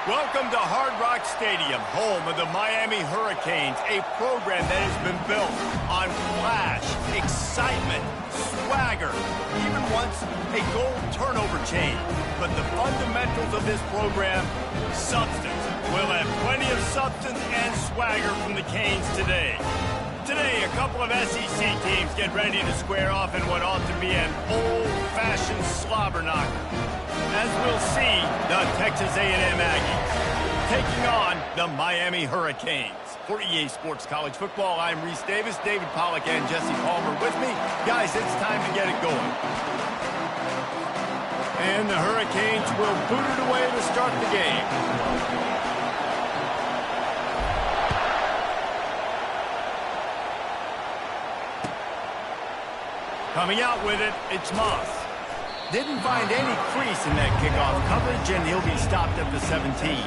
Welcome to Hard Rock Stadium, home of the Miami Hurricanes, a program that has been built on flash, excitement, swagger, even once a goal turnover chain. But the fundamentals of this program, substance. We'll have plenty of substance and swagger from the Canes today. Today, a couple of SEC teams get ready to square off in what ought to be an old-fashioned slobber knocker. As we'll see, the Texas A&M Aggies taking on the Miami Hurricanes. For EA Sports College Football, I'm Reese Davis, David Pollack, and Jesse Palmer with me. Guys, it's time to get it going. And the Hurricanes will boot it away to start the game. Coming out with it, it's Moss. Didn't find any crease in that kickoff coverage, and he'll be stopped at the 17.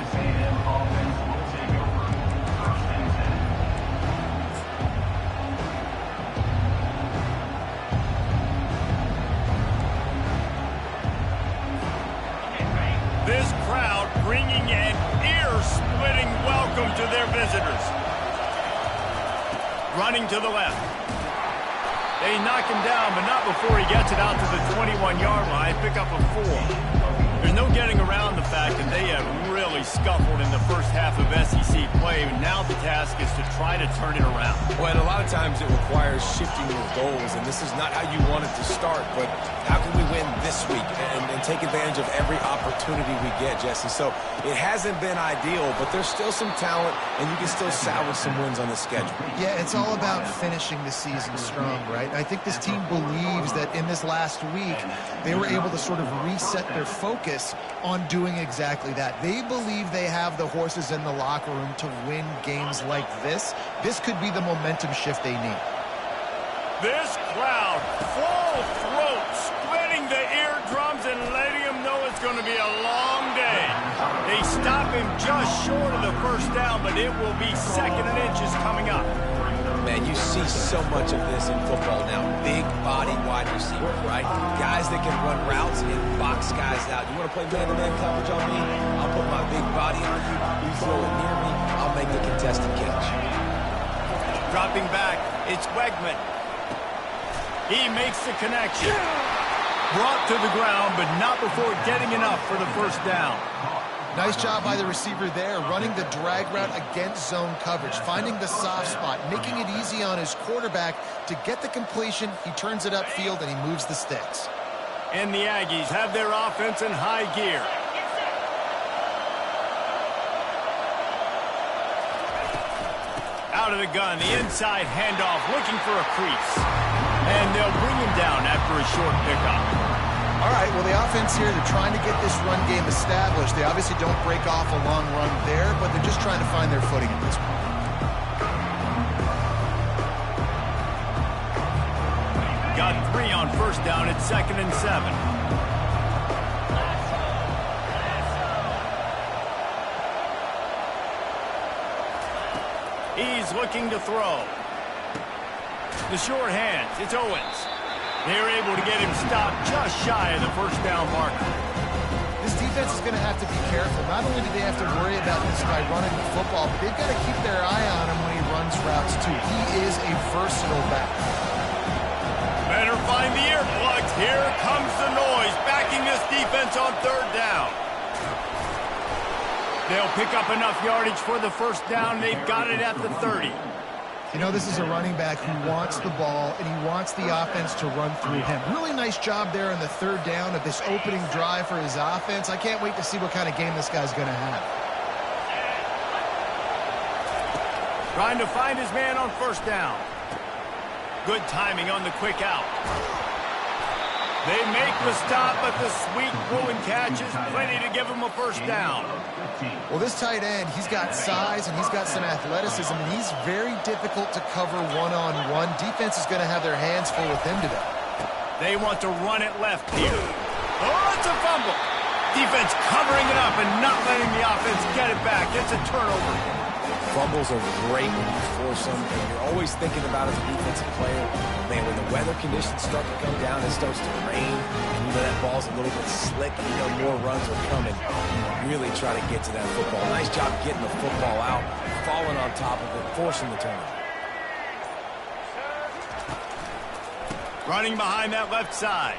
This crowd bringing an ear-splitting welcome to their visitors. Running to the left. They knock him down, but not before he gets it out to the 21-yard line. Pick up a 4. There's no getting around the fact that they have really scuffled in the first half of SEC play. Now the task is to try to turn it around. Well, and a lot of times it requires shifting your goals, and this is not how you want it to start, but how can we win this week and take advantage of every opportunity we get, Jesse? So it hasn't been ideal, but there's still some talent, and you can still salvage some wins on the schedule. Yeah, it's all about finishing the season strong, right? I think this team believes that in this last week, they were able to sort of reset their focus on doing exactly that. They believe they have the horses in the locker room to win games like this. This could be the momentum shift they need. This crowd, full throat, splitting the eardrums and letting him know it's going to be a long day. They stop him just short of the first down, but it will be second and inches coming up. Man, you see so much of this in football now. Big body wide receivers, right? Guys that can run routes and box guys out. You want to play man-to-man coverage on me? I'll put my big body on you. You throw it near me, I'll make the contested catch. Dropping back, it's Wegman. He makes the connection. Brought to the ground, but not before getting enough for the first down. Nice job by the receiver there, running the drag route against zone coverage, finding the soft spot, making it easy on his quarterback to get the completion. He turns it upfield, and he moves the sticks. And the Aggies have their offense in high gear. Out of the gun, the inside handoff, looking for a crease. And they'll bring him down after a short pickup. All right, well, the offense here, they're trying to get this run game established. They obviously don't break off a long run there, but they're just trying to find their footing at this point. Got 3 on first down. It's 2nd and 7. He's looking to throw. The short hands, it's Owens. They're able to get him stopped just shy of the first down marker. This defense is going to have to be careful. Not only do they have to worry about this guy running the football, but they've got to keep their eye on him when he runs routes too. He is a versatile back. Better find the earplugs. Here comes the noise, backing this defense on 3rd down. They'll pick up enough yardage for the first down. They've got it at the 30. You know, this is a running back who wants the ball, and he wants the offense to run through him. Really nice job there on the 3rd down of this opening drive for his offense. I can't wait to see what kind of game this guy's going to have. Trying to find his man on first down. Good timing on the quick out. They make the stop, but the sweet throw and catch is plenty to give him a first down. Well, this tight end, he's got size and he's got some athleticism, and he's very difficult to cover one-on-one. Defense is going to have their hands full with him today. They want to run it left here. Oh, it's a fumble. Defense covering it up and not letting the offense get it back. It's a turnover. Fumbles are great when you force them, and you're always thinking about as a defensive player, man, when the weather conditions start to come down, it starts to rain, and you know that ball's a little bit slick, and you know more runs are coming. You really try to get to that football. Nice job getting the football out, falling on top of it, forcing the turnover. Running behind that left side.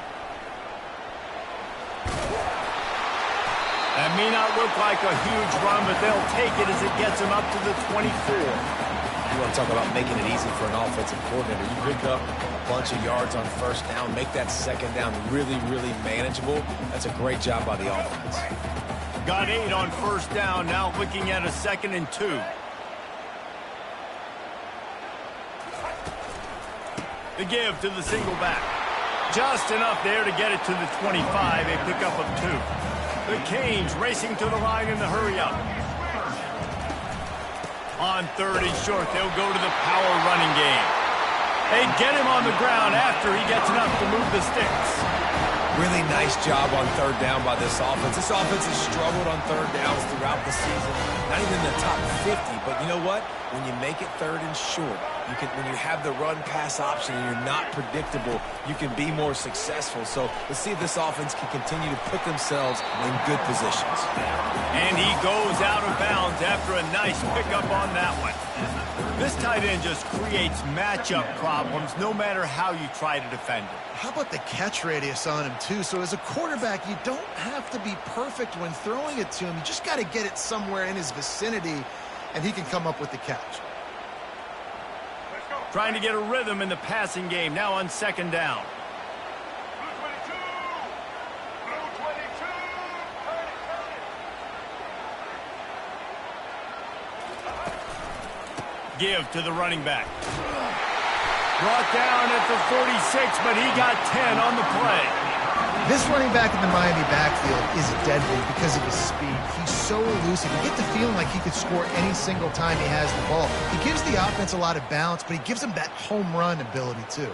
That may not look like a huge run, but they'll take it as it gets them up to the 24. You want to talk about making it easy for an offensive coordinator. You pick up a bunch of yards on first down, make that second down really, really manageable. That's a great job by the offense. Got 8 on first down, now looking at a 2nd and 2. The give to the single back. Just enough there to get it to the 25, a pickup of 2. The Canes racing to the line in the hurry-up. On 3rd and short, they'll go to the power running game. They get him on the ground after he gets enough to move the sticks. Really nice job on 3rd down by this offense. This offense has struggled on 3rd downs throughout the season. Not even in the top 50, but you know what? When you make it 3rd and short, when you have the run-pass option and you're not predictable, you can be more successful. So let's see if this offense can continue to put themselves in good positions. And he goes out of bounds after a nice pickup on that one. This tight end just creates matchup problems no matter how you try to defend it. How about the catch radius on him, too? So as a quarterback, you don't have to be perfect when throwing it to him. You just got to get it somewhere in his vicinity, and he can come up with the catch. Trying to get a rhythm in the passing game, now on 2nd down. Give to the running back. Brought down at the 46, but he got 10 on the play. This running back in the Miami backfield is deadly because of his speed. He's so elusive. You get the feeling like he could score any single time he has the ball. He gives the offense a lot of balance, but he gives them that home run ability, too.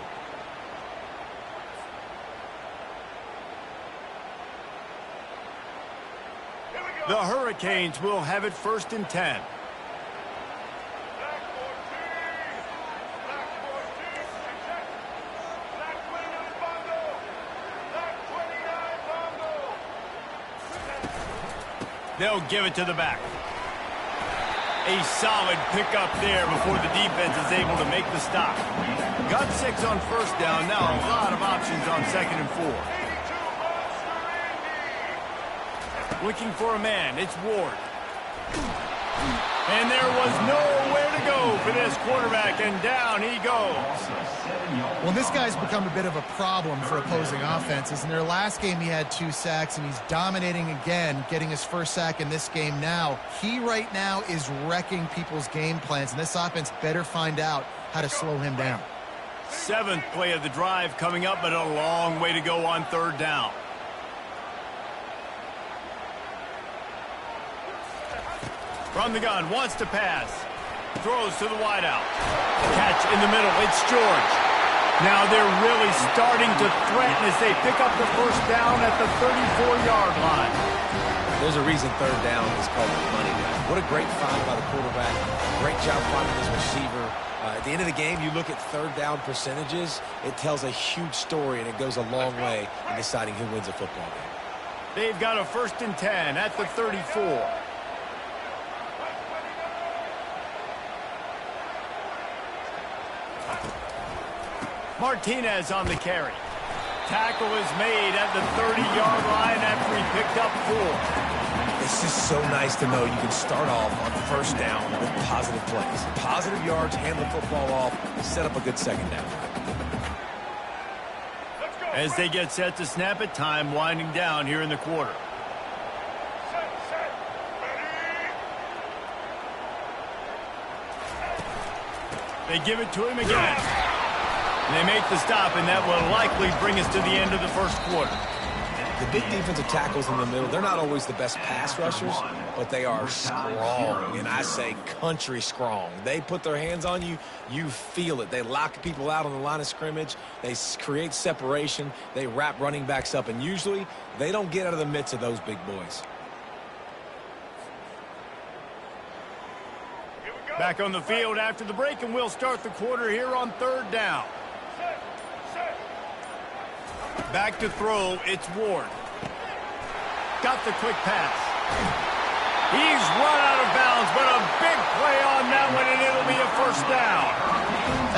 The Hurricanes will have it 1st and 10. They'll give it to the back. A solid pickup there before the defense is able to make the stop. Got 6 on first down. Now a lot of options on 2nd and 4. Looking for a man. It's Ward. And there was nowhere to go for this quarterback, and down he goes. Well, this guy's become a bit of a problem for opposing offenses. In their last game, he had 2 sacks, and he's dominating again, getting his 1st sack in this game now. He right now is wrecking people's game plans, and this offense better find out how to slow him down. 7th play of the drive coming up, but a long way to go on 3rd down. From the gun, wants to pass. Throws to the wideout. Catch in the middle. It's George. Now they're really starting to threaten as they pick up the 1st down at the 34-yard line. There's a reason 3rd down is called the money down. What a great find by the quarterback. Great job finding his receiver. At the end of the game, you look at 3rd down percentages. It tells a huge story, and it goes a long way in deciding who wins a football game. They've got a 1st and 10 at the 34. Martinez on the carry. Tackle is made at the 30-yard line after he picked up 4. It's just so nice to know you can start off on 1st down with positive plays. Positive yards, hand the football off, set up a good 2nd down. As they get set to snap it, time winding down here in the quarter. They give it to him again. They make the stop, and that will likely bring us to the end of the 1st quarter. The big defensive tackles in the middle, they're not always the best pass rushers, but they are strong, and I say country strong. They put their hands on you, you feel it. They lock people out on the line of scrimmage. They create separation. They wrap running backs up, and usually they don't get out of the midst of those big boys. Here we go. Back on the field after the break, and we'll start the quarter here on 3rd down. Back to throw, it's Ward. Got the quick pass. He's run out of bounds, but a big play on that one, and it'll be a 1st down.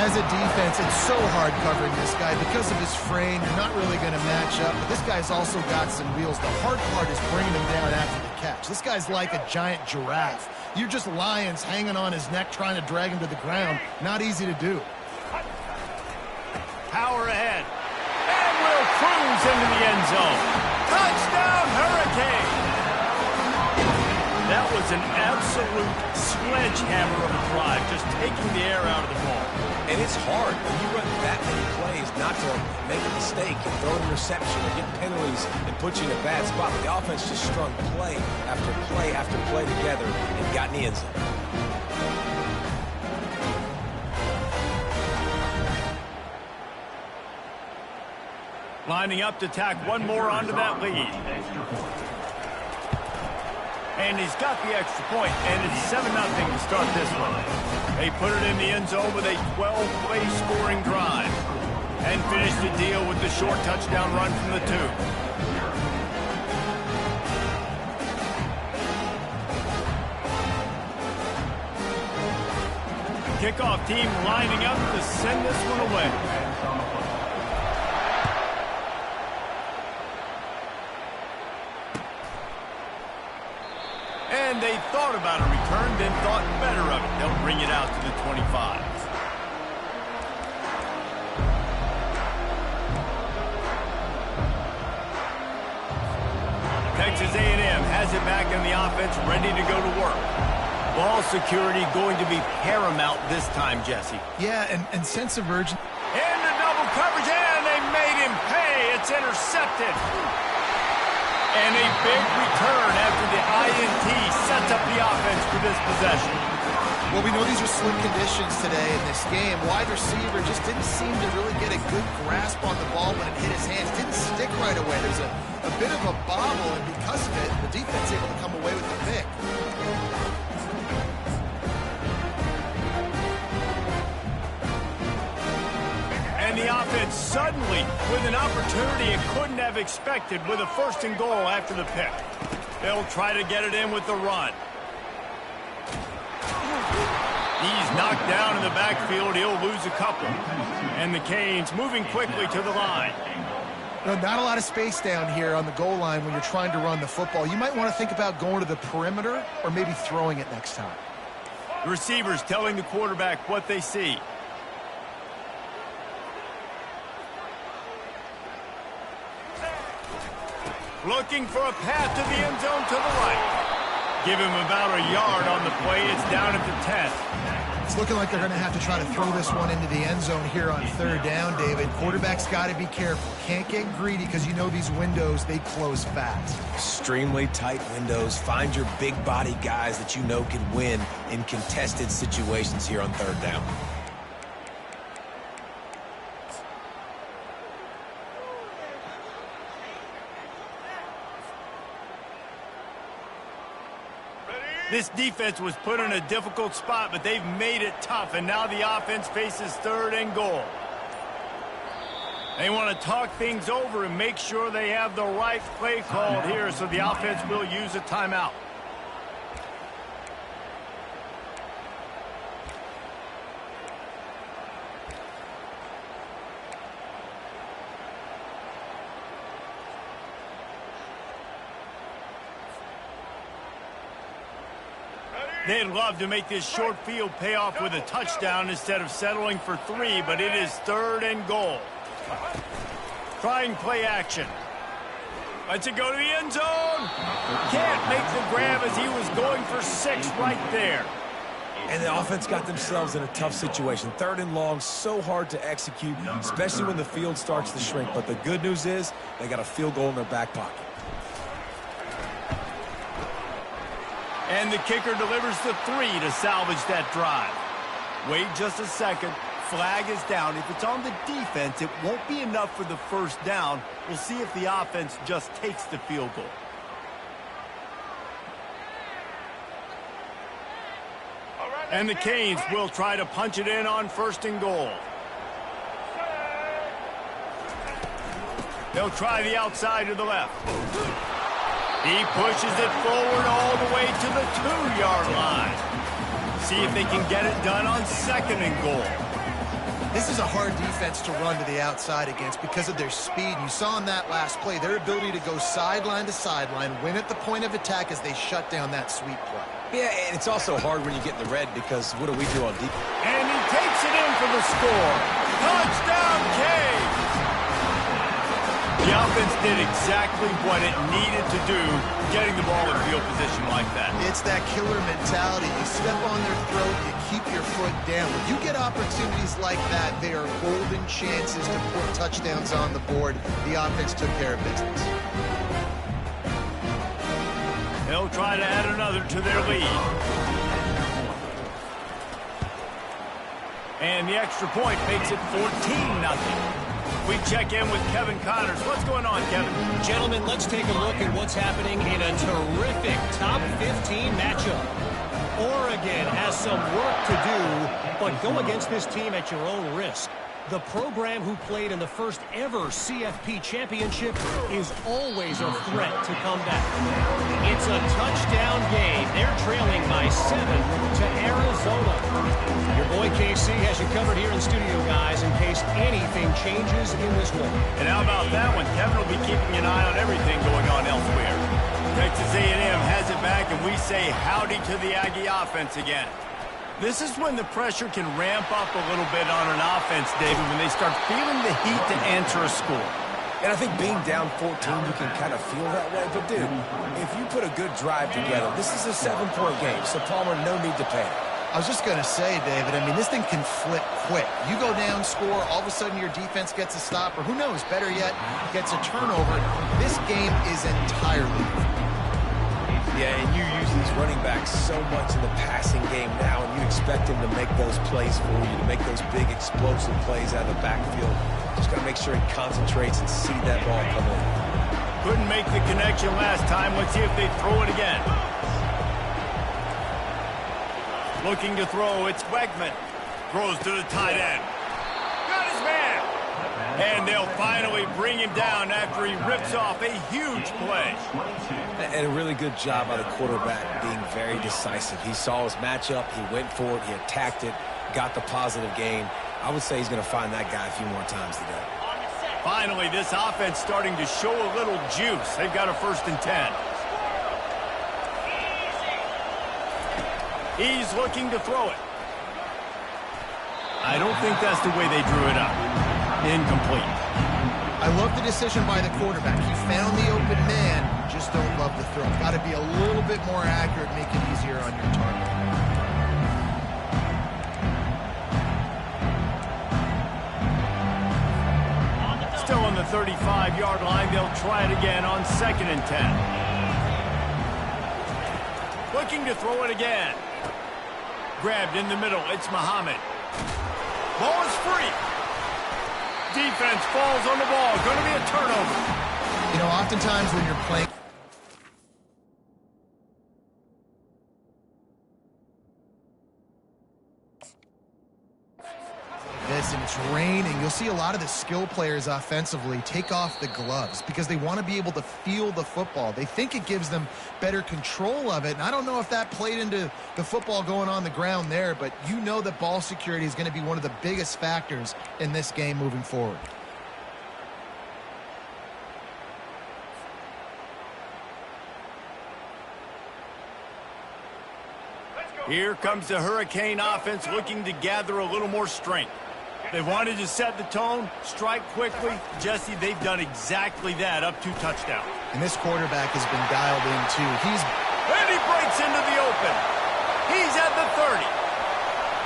As a defense, it's so hard covering this guy. Because of his frame, you're not really going to match up. But this guy's also got some wheels. The hard part is bringing him down after the catch. This guy's like a giant giraffe. You're just lions hanging on his neck trying to drag him to the ground. Not easy to do. Power ahead. And will cruise into the end zone. Touchdown, Hurricane! That was an absolute sledgehammer of a drive, just taking the air out of the ball. And it's hard when you run that many plays not to make a mistake and throw an interception or get penalties and put you in a bad spot. But the offense just strung play after play after play together and got in the end zone. Lining up to tack one more onto that lead. And he's got the extra point, and it's 7-0 to start this one. They put it in the end zone with a 12-play scoring drive and finish the deal with the short touchdown run from the 2. Kickoff team lining up to send this one away. And they thought about a return, then thought better of it. They'll bring it out to the 25. Texas A&M has it back in the offense, ready to go to work. Ball security going to be paramount this time, Jesse. Yeah, and sense of urgency. Into double coverage, and they made him pay. It's intercepted. And a big return after the INT sets up the offense for this possession. Well, we know these are slim conditions today in this game. Wide receiver just didn't seem to really get a good grasp on the ball when it hit his hands. Didn't stick right away. There's a bit of a bobble, and because of it, the defense able to come away with the pick. And the offense suddenly with an opportunity it couldn't have expected with a 1st and goal after the pick. They'll try to get it in with the run. He's knocked down in the backfield. He'll lose a couple. And the Canes moving quickly to the line. Not a lot of space down here on the goal line when you're trying to run the football. You might want to think about going to the perimeter or maybe throwing it next time. The receivers telling the quarterback what they see. Looking for a path to the end zone to the right. Give him about a yard on the play. It's down at the 10. It's looking like they're going to have to try to throw this one into the end zone here on 3rd down, David. Quarterback's got to be careful. Can't get greedy because you know these windows, they close fast. Extremely tight windows. Find your big body guys that you know can win in contested situations here on 3rd down. This defense was put in a difficult spot, but they've made it tough, and now the offense faces 3rd and goal. They want to talk things over and make sure they have the right play called here, so the offense will use a timeout. They'd love to make this short field pay off with a touchdown instead of settling for 3, but it is 3rd and goal. Trying play action. Lets it go to the end zone. Can't make the grab as he was going for 6 right there. And the offense got themselves in a tough situation. 3rd and long, so hard to execute, especially when the field starts to shrink. But the good news is they got a field goal in their back pocket. And the kicker delivers the 3 to salvage that drive. Wait just a second. Flag is down. If it's on the defense, it won't be enough for the 1st down. We'll see if the offense just takes the field goal. And the Canes will try to punch it in on 1st and goal. They'll try the outside to the left. He pushes it forward all the way to the 2-yard line. See if they can get it done on 2nd and goal. This is a hard defense to run to the outside against because of their speed. You saw in that last play their ability to go sideline to sideline, win at the point of attack as they shut down that sweep play. Yeah, and it's also hard when you get in the red because what do we do on defense? And he takes it in for the score. Touchdown, Canes! The offense did exactly what it needed to do, getting the ball in field position like that. It's that killer mentality. You step on their throat, you keep your foot down. When you get opportunities like that, they are golden chances to put touchdowns on the board. The offense took care of business. They'll try to add another to their lead. And the extra point makes it 14-0. We check in with Kevin Connors. What's going on, Kevin? Gentlemen, let's take a look at what's happening in a terrific top 15 matchup. Oregon has some work to do, but go against this team at your own risk. The program who played in the first ever CFP championship is always a threat to come back. It's a touchdown game. They're trailing by 7 to Arizona. Your boy KC has you covered here in studio, guys, in case anything changes in this one. And how about that one? Kevin will be keeping an eye on everything going on elsewhere. Texas A&M has it back, and we say howdy to the Aggie offense again. This is when the pressure can ramp up a little bit on an offense, David, when they start feeling the heat to answer a score. And I think being down 14, you can kind of feel that way. But, dude, if you put a good drive together, this is a 7-point game, so Palmer, no need to panic. I was just going to say, David, I mean, this thing can flip quick. You go down, score, all of a sudden your defense gets a stop, or who knows, better yet, gets a turnover. This game is entirely different. Yeah, and you use these running backs so much in the passing game now, and you expect him to make those plays for you, to make those big explosive plays out of the backfield. Just got to make sure he concentrates and see that ball come in. Couldn't make the connection last time. Let's see if they throw it again. Looking to throw, it's Wegman. Throws to the tight end. Got his man. And they'll finally bring him down after he rips off a huge play. And a really good job by the quarterback being very decisive. He saw his matchup, he went for it, he attacked it, got the positive gain. I would say he's going to find that guy a few more times today. Finally, this offense starting to show a little juice. They've got a 1st and 10. He's looking to throw it. I don't think that's the way they drew it up. Incomplete. I love the decision by the quarterback. He found the open man, just don't love the throw. Got to be a little bit more accurate, make it easier on your target. Still on the 35-yard line. They'll try it again on 2nd and 10. Looking to throw it again. Grabbed in the middle. It's Muhammad. Ball is free. Defense falls on the ball. Going to be a turnover. You know, oftentimes when you're playing... this and it's raining, you'll see a lot of the skill players offensively take off the gloves because they want to be able to feel the football. They think it gives them better control of it, and I don't know if that played into the football going on the ground there, but you know that ball security is going to be one of the biggest factors in this game moving forward. Here comes the Hurricane offense looking to gather a little more strength. They wanted to set the tone, strike quickly. Jesse, they've done exactly that, up 2 touchdowns. And this quarterback has been dialed in, too. And he breaks into the open. He's at the 30.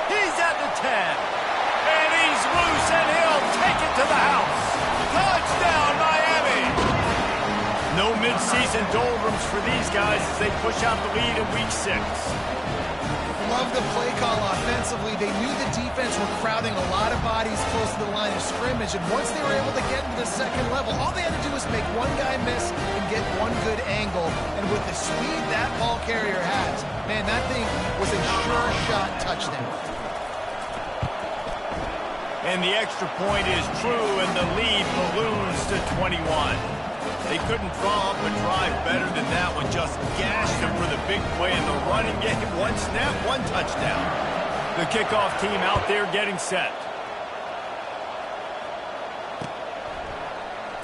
He's at the 10. And he's loose, and he'll take it to the house. Touchdown, Miami! No midseason doldrums for these guys as they push out the lead in Week 6. Love the play call offensively. They knew the defense were crowding a lot of bodies close to the line of scrimmage, and once they were able to get into the 2nd level, all they had to do was make one guy miss and get one good angle. And with the speed that ball carrier has, man, that thing was a sure shot touchdown. touchdown. And the extra point is true, and the lead balloons to 21. They couldn't draw up a drive better than that one. Just gashed them for the big play in the running game. One snap, one touchdown. The kickoff team out there getting set.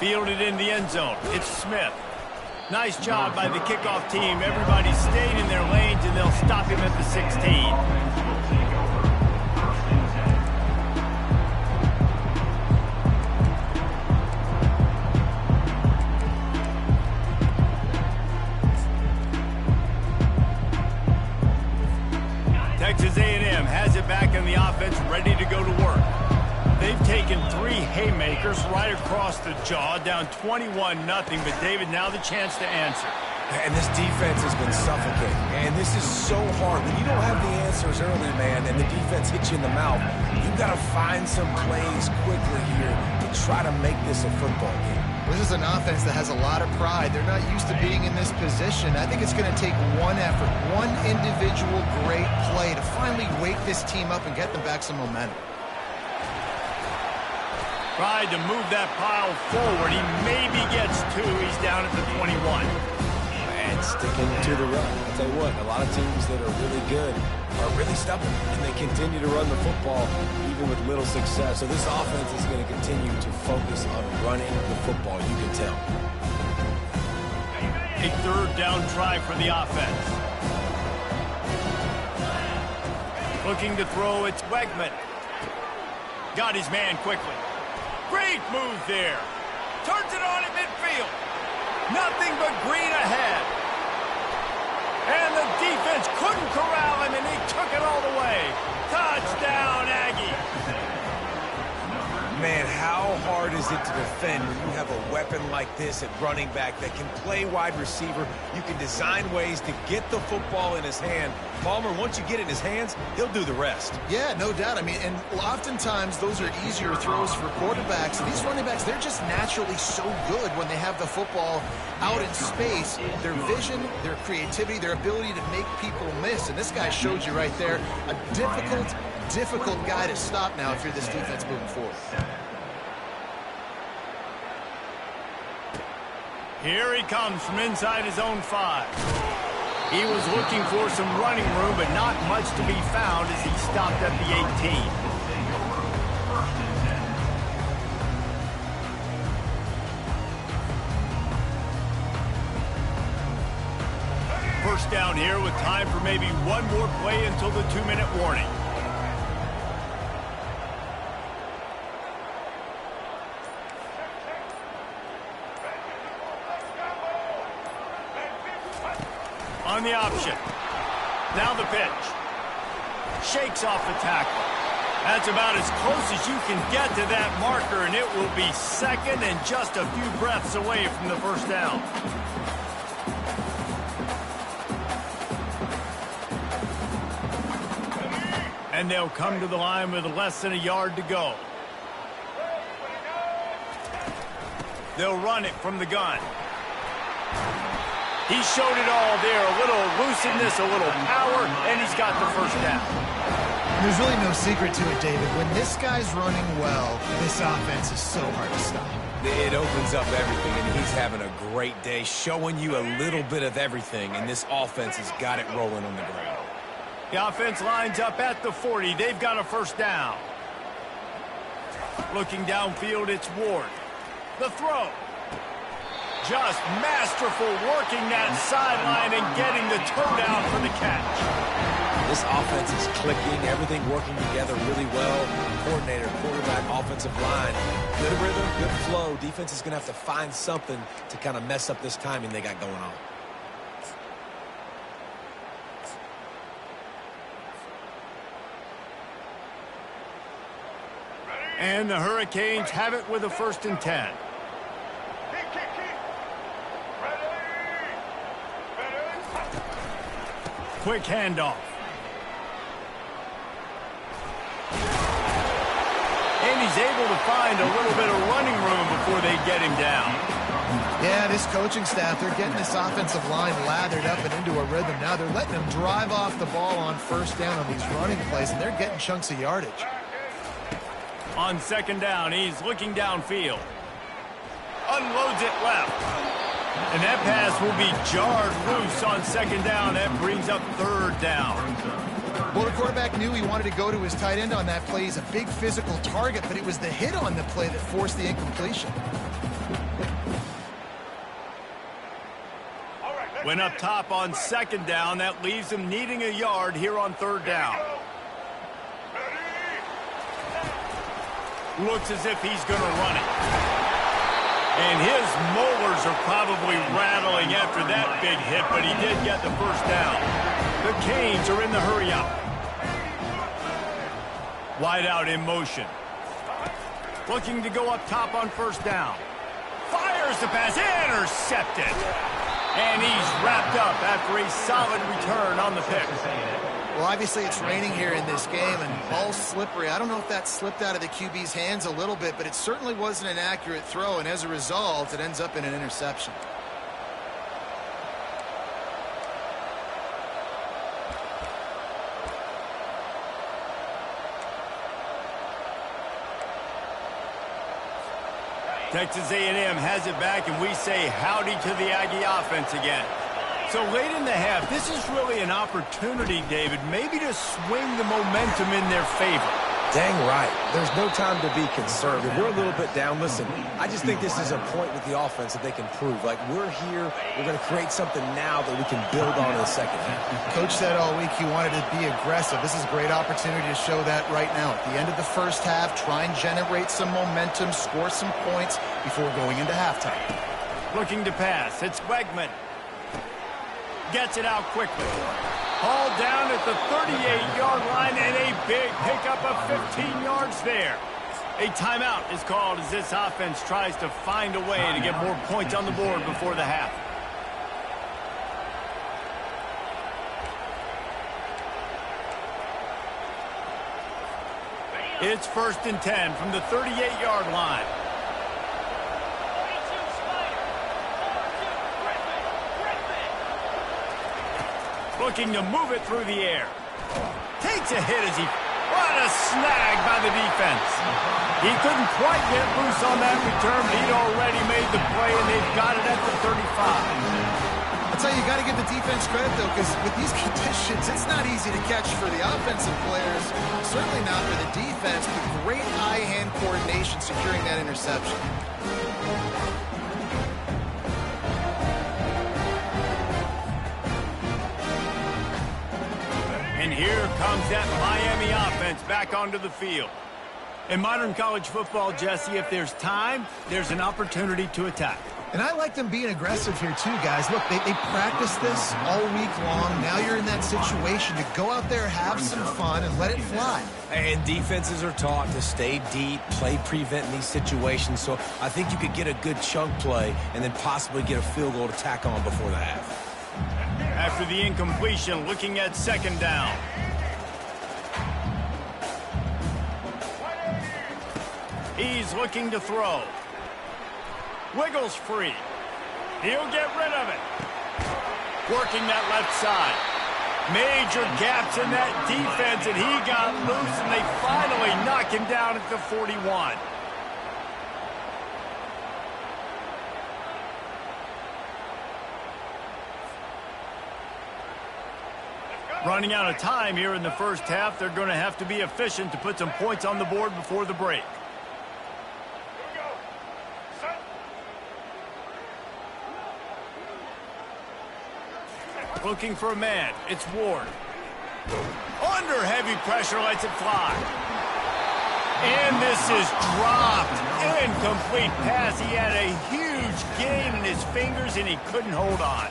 Fielded in the end zone. It's Smith. Nice job by the kickoff team. Everybody stayed in their lanes, and they'll stop him at the 16. Texas A&M has it back in the offense, ready to go to work. They've taken 3 haymakers right across the jaw, down 21-0, but David, now the chance to answer. And this defense has been suffocating. And this is so hard. When you don't have the answers early, man, and the defense hits you in the mouth, you've got to find some plays quickly here to try to make this a football game. This is an offense that has a lot of pride. They're not used to being in this position. I think it's going to take one effort, one individual great play to finally wake this team up and get them back some momentum. Tried to move that pile forward. He maybe gets 2. He's down at the 21. And sticking to the run. I'll tell you what, a lot of teams that are really good are really stubborn, and they continue to run the football even with little success. So this offense is going to continue to focus on running the football, you can tell. A third down try for the offense. Looking to throw, it's Wegman. Got his man quickly. Great move there. Turns it on at midfield. Nothing but green ahead. And the defense couldn't corral him, and he took it all the way. Touchdown, Aggie. Man, how hard is it to defend when you have a weapon like this at running back that can play wide receiver? You can design ways to get the football in his hand. Palmer, once you get it in his hands, he'll do the rest. Yeah, no doubt. I mean, and oftentimes those are easier throws for quarterbacks. And these running backs, they're just naturally so good when they have the football out in space. Their vision, their creativity, their ability to make people miss. And this guy showed you right there a difficult guy to stop now if you're this defense moving forward. Here he comes from inside his own 5. He was looking for some running room, but not much to be found as he stopped at the 18. First down here with time for maybe one more play until the 2-minute warning. On the option. Now the pitch. Shakes off the tackle. That's about as close as you can get to that marker, and it will be second and just a few breaths away from the first down. And they'll come to the line with less than a yard to go. They'll run it from the gun. He showed it all there. A little elusiveness, a little power, and he's got the first down. There's really no secret to it, David. When this guy's running well, this offense is so hard to stop. It opens up everything, and he's having a great day, showing you a little bit of everything, and this offense has got it rolling on the ground. The offense lines up at the 40. They've got a first down. Looking downfield, it's Ward. The throw. Just masterful working that sideline and getting the toe down for the catch. This offense is clicking, everything working together really well. Coordinator, quarterback, offensive line. Good rhythm, good flow. Defense is going to have to find something to kind of mess up this timing they got going on. And the Hurricanes have it with a 1st and 10. Quick handoff. And he's able to find a little bit of running room before they get him down. Yeah, this coaching staff, they're getting this offensive line lathered up and into a rhythm. Now they're letting them drive off the ball on first down on these running plays, and they're getting chunks of yardage. On second down, he's looking downfield. Unloads it left. And that pass will be jarred loose on second down. That brings up third down. Well, the quarterback knew he wanted to go to his tight end on that play. He's a big physical target, but it was the hit on the play that forced the incompletion. Went up top on second down. That leaves him needing a yard here on third down. Looks as if he's going to run it. And his molars are probably rattling after that big hit, but he did get the first down. The Canes are in the hurry-up. Wide out in motion. Looking to go up top on first down. Fires the pass. Intercepted. And he's wrapped up after a solid return on the pick. Well, obviously it's raining here in this game, and ball's slippery. I don't know if that slipped out of the QB's hands a little bit, but it certainly wasn't an accurate throw, and as a result, it ends up in an interception. Texas A&M has it back, and we say howdy to the Aggie offense again. So late in the half, this is really an opportunity, David, maybe to swing the momentum in their favor. Dang right. There's no time to be concerned. If we're a little bit down, listen, I just think this is a point with the offense that they can prove. Like, we're here, we're going to create something now that we can build on in the second half. Coach said all week he wanted to be aggressive. This is a great opportunity to show that right now. At the end of the first half, try and generate some momentum, score some points before going into halftime. Looking to pass. It's Wegman. Gets it out quickly. Hauled down at the 38-yard line, and a big pickup of 15 yards there. A timeout is called as this offense tries to find a way to get more points on the board before the half. It's 1st and 10 from the 38-yard line. Looking to move it through the air. Takes a hit as he... What a snag by the defense. He couldn't quite get loose on that return, but he'd already made the play, and they've got it at the 35. I'll tell you, you got to give the defense credit, though, because with these conditions, it's not easy to catch for the offensive players, certainly not for the defense, but great eye-hand coordination securing that interception. And here comes that Miami offense back onto the field. In modern college football, Jesse, if there's time, there's an opportunity to attack. And I like them being aggressive here too, guys. Look, they practice this all week long. Now you're in that situation to go out there, have some fun, and let it fly. And defenses are taught to stay deep, play prevent in these situations. So I think you could get a good chunk play and then possibly get a field goal to tack on before the half. After the incompletion, looking at second down. He's looking to throw. Wiggles free. He'll get rid of it. Working that left side. Major gaps in that defense, and he got loose, and they finally knock him down at the 41. Running out of time here in the first half. They're going to have to be efficient to put some points on the board before the break. Looking for a man. It's Ward. Under heavy pressure, lets it fly. And this is dropped. Incomplete pass. He had a huge gain in his fingers, and he couldn't hold on.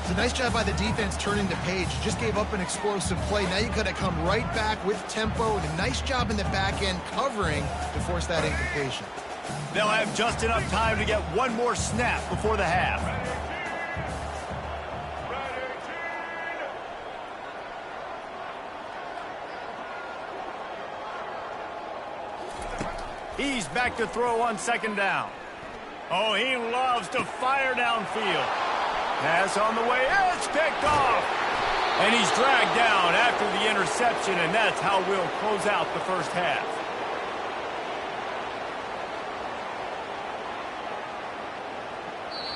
It's a nice job by the defense turning the page. Just gave up an explosive play. Now you got to come right back with tempo, and a nice job in the back end covering to force that incompletion. They'll have just enough time to get one more snap before the half. He's back to throw on second down. Oh, he loves to fire downfield. Pass on the way. It's picked off. And he's dragged down after the interception, and that's how we'll close out the first half.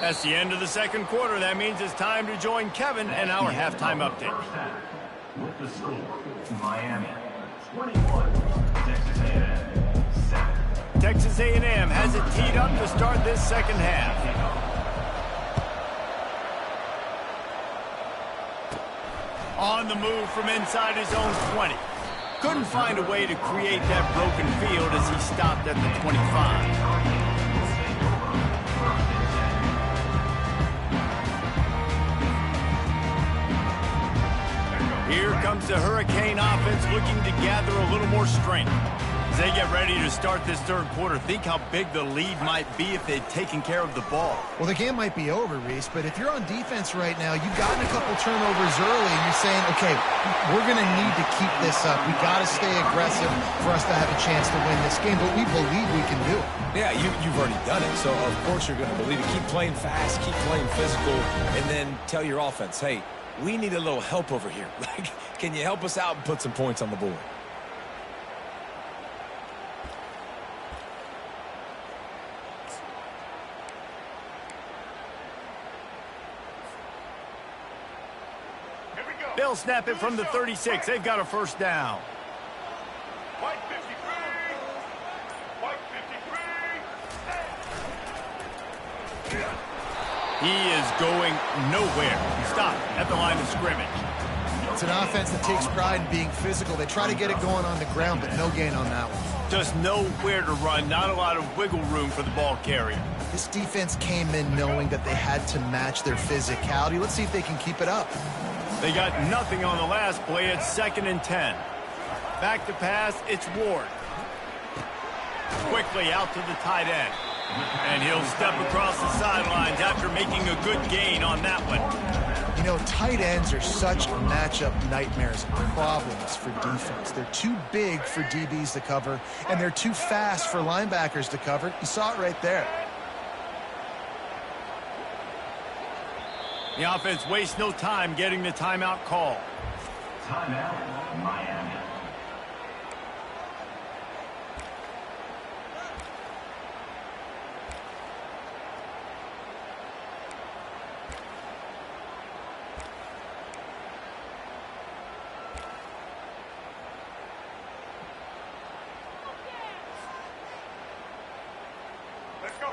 That's the end of the second quarter. That means it's time to join Kevin and our halftime update. With the score, Miami 21, Texas A&M 7. Texas A&M has it teed up to start this second half. On the move from inside his own 20. Couldn't find a way to create that broken field as he stopped at the 25. Here comes the Hurricane offense looking to gather a little more strength. As they get ready to start this third quarter, think how big the lead might be if they'd taken care of the ball. Well, the game might be over, Reese, but if you're on defense right now, you've gotten a couple turnovers early, and you're saying, okay, we're going to need to keep this up. We got to stay aggressive for us to have a chance to win this game, but we believe we can do it. Yeah, you've already done it, so of course you're going to believe it. Keep playing fast, keep playing physical, and then tell your offense, hey, we need a little help over here. Like, can you help us out and put some points on the board? They'll snap it from the 36. They've got a first down. White 53. White 53. He is going nowhere. Stop at the line of scrimmage. It's an offense that takes pride in being physical. They try to get it going on the ground, but no gain on that one. Just nowhere to run. Not a lot of wiggle room for the ball carrier. This defense came in knowing that they had to match their physicality. Let's see if they can keep it up. They got nothing on the last play. It's 2nd and 10. Back to pass. It's Ward. Quickly out to the tight end. And he'll step across the sidelines after making a good gain on that one. You know, tight ends are such matchup nightmares and problems for defense. They're too big for DBs to cover, and they're too fast for linebackers to cover. You saw it right there. The offense wastes no time getting the timeout call. Timeout, Miami.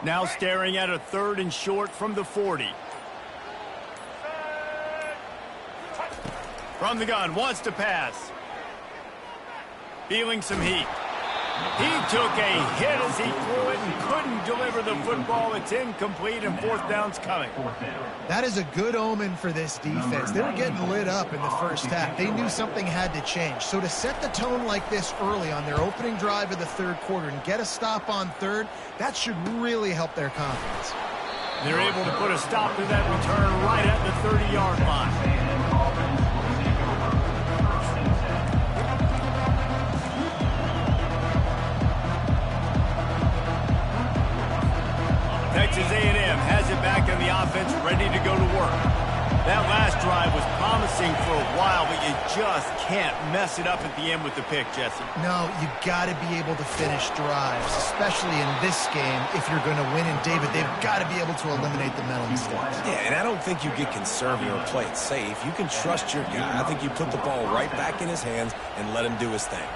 Now staring at a 3rd and short from the 40. From the gun, wants to pass. Feeling some heat. He took a hit as he threw it and couldn't deliver the football. It's incomplete and 4th down's coming. That is a good omen for this defense. They were getting lit up in the first half. They knew something had to change. So to set the tone like this early on their opening drive of the third quarter and get a stop on third, that should really help their confidence. They're able to put a stop to that return right at the 30-yard line. Texas A&M has it back in the offense, ready to go to work. That last drive was promising for a while, but you just can't mess it up at the end with the pick, Jesse. No, you got to be able to finish drives, especially in this game if you're going to win. And, David, they've got to be able to eliminate the mental mistakes. Yeah, and I don't think you get conservative or play it safe. You can trust your guy. I think you put the ball right back in his hands and let him do his thing.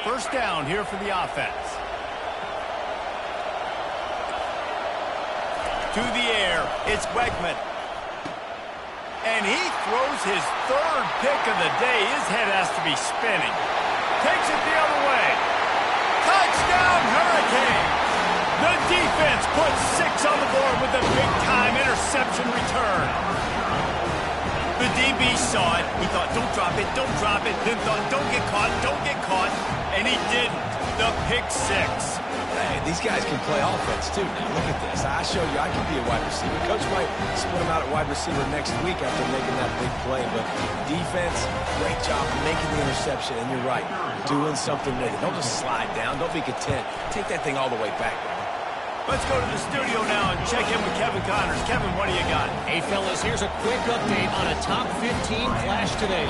First down here for the offense. To the air, it's Wegman. And he throws his 3rd pick of the day. His head has to be spinning. Takes it the other way. Touchdown, Hurricanes! The defense puts 6 on the board with a big-time interception return. The DB saw it. He thought, don't drop it, then thought, don't get caught, and he didn't. the pick six. Hey, these guys can play offense, too. Now, look at this. I show you I can be a wide receiver. Coach might split him out at wide receiver next week after making that big play. But defense, great job making the interception. And you're right, doing something with it. Don't just slide down. Don't be content. Take that thing all the way back. Let's go to the studio now and check in with Kevin Connors. Kevin, what do you got? Hey, fellas, here's a quick update on a top 15 clash today.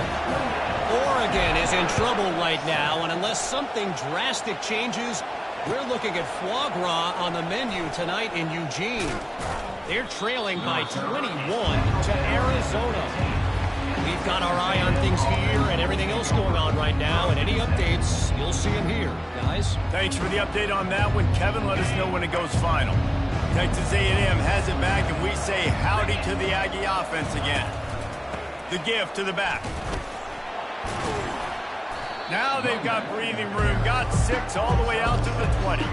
Oregon is in trouble right now, and unless something drastic changes, we're looking at foie gras on the menu tonight in Eugene. They're trailing by 21 to Arizona. We've got our eye on things here and everything else going on right now, and any updates, you'll see them here, guys. Thanks for the update on that one, Kevin. Let us know when it goes final. Texas A&M has it back, and we say howdy to the Aggie offense again. The give to the back. Now they've got breathing room. Got 6 all the way out to the 20.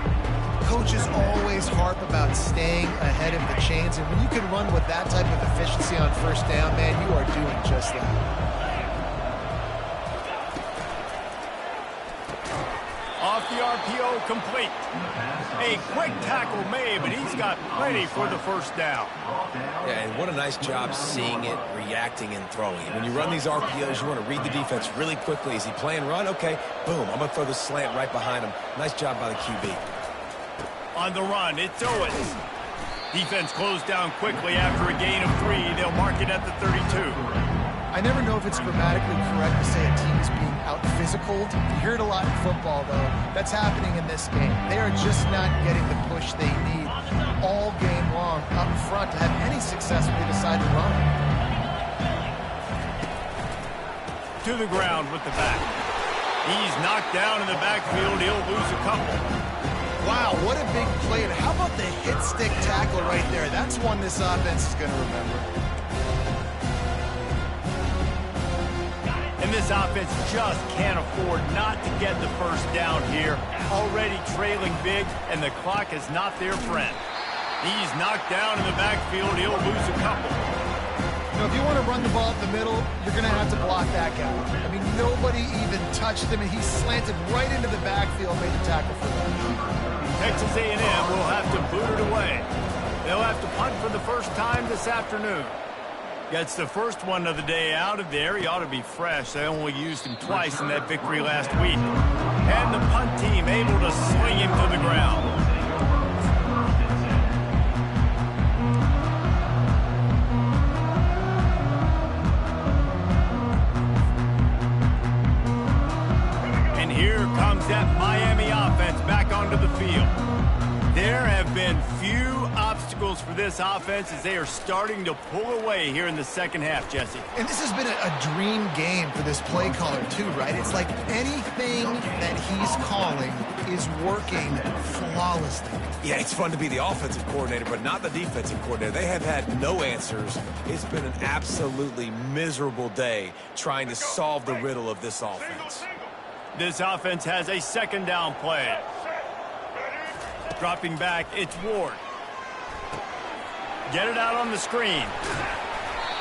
Coaches always harp about staying ahead of the chains, and when you can run with that type of efficiency on first down, man, you are doing just that. Off the RPO, complete. A quick tackle made, but he's got plenty for the first down. Yeah, and what a nice job seeing it, reacting, and throwing. When you run these RPOs, you want to read the defense really quickly. Is he playing run? Okay, boom, I'm going to throw the slant right behind him. Nice job by the QB. On the run, it's Owens. Defense closed down quickly after a gain of 3. They'll mark it at the 32. I never know if it's grammatically correct to say a team is being out-physicaled. You hear it a lot in football, though. That's happening in this game. They are just not getting the push they need all game long up front to have any success when they decide to run. To the ground with the back. He's knocked down in the backfield. He'll lose a couple. Wow, what a big play. And how about the hit-stick tackle right there? That's one this offense is going to remember. And this offense just can't afford not to get the first down here. Already trailing big, and the clock is not their friend. He's knocked down in the backfield. He'll lose a couple. You know, if you want to run the ball up the middle, you're going to have to block that guy. I mean, nobody even touched him, and he slanted right into the backfield, made the tackle for them. Texas A&M will have to boot it away. They'll have to punt for the first time this afternoon. Gets the first one of the day out of there. He ought to be fresh. They only used him twice in that victory last week. And the punt team able to swing him to the ground. And here comes that Miami offense back onto the field. There have been few obstacles for this offense as they are starting to pull away here in the second half, Jesse. And this has been a dream game for this play caller, too, right? It's like anything that he's calling is working flawlessly. Yeah, it's fun to be the offensive coordinator, but not the defensive coordinator. They have had no answers. It's been an absolutely miserable day trying to solve the riddle of this offense. This offense has a second down play. Dropping back, it's Ward. Get it out on the screen.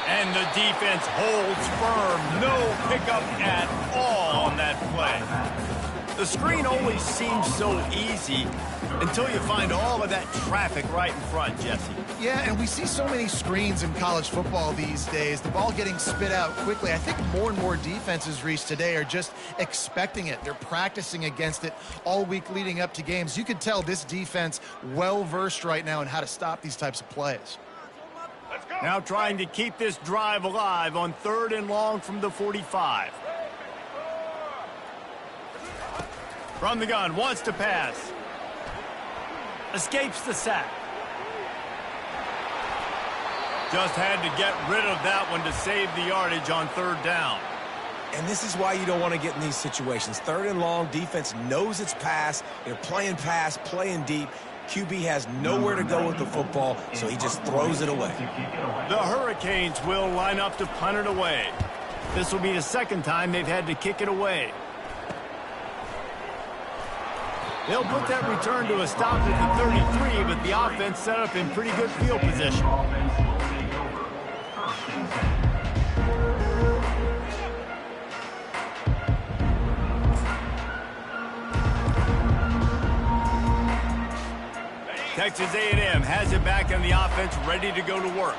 And the defense holds firm. No pickup at all on that play. The screen always seems so easy until you find all of that traffic right in front, Jesse. Yeah, and we see so many screens in college football these days. The ball getting spit out quickly. I think more and more defenses, Reese, today are just expecting it. They're practicing against it all week leading up to games. You can tell this defense well-versed right now in how to stop these types of plays. Now trying to keep this drive alive on 3rd and long from the 45. From the gun, wants to pass. Escapes the sack. Just had to get rid of that one to save the yardage on 3rd down. And this is why you don't want to get in these situations. 3rd and long, defense knows it's pass. They're playing pass, playing deep. QB has nowhere to go with the football, so he just throws it away. The Hurricanes will line up to punt it away. This will be the second time they've had to kick it away. They'll put that return to a stop at the 33, but the offense set up in pretty good field position. Texas A&M has it back in the offense, ready to go to work.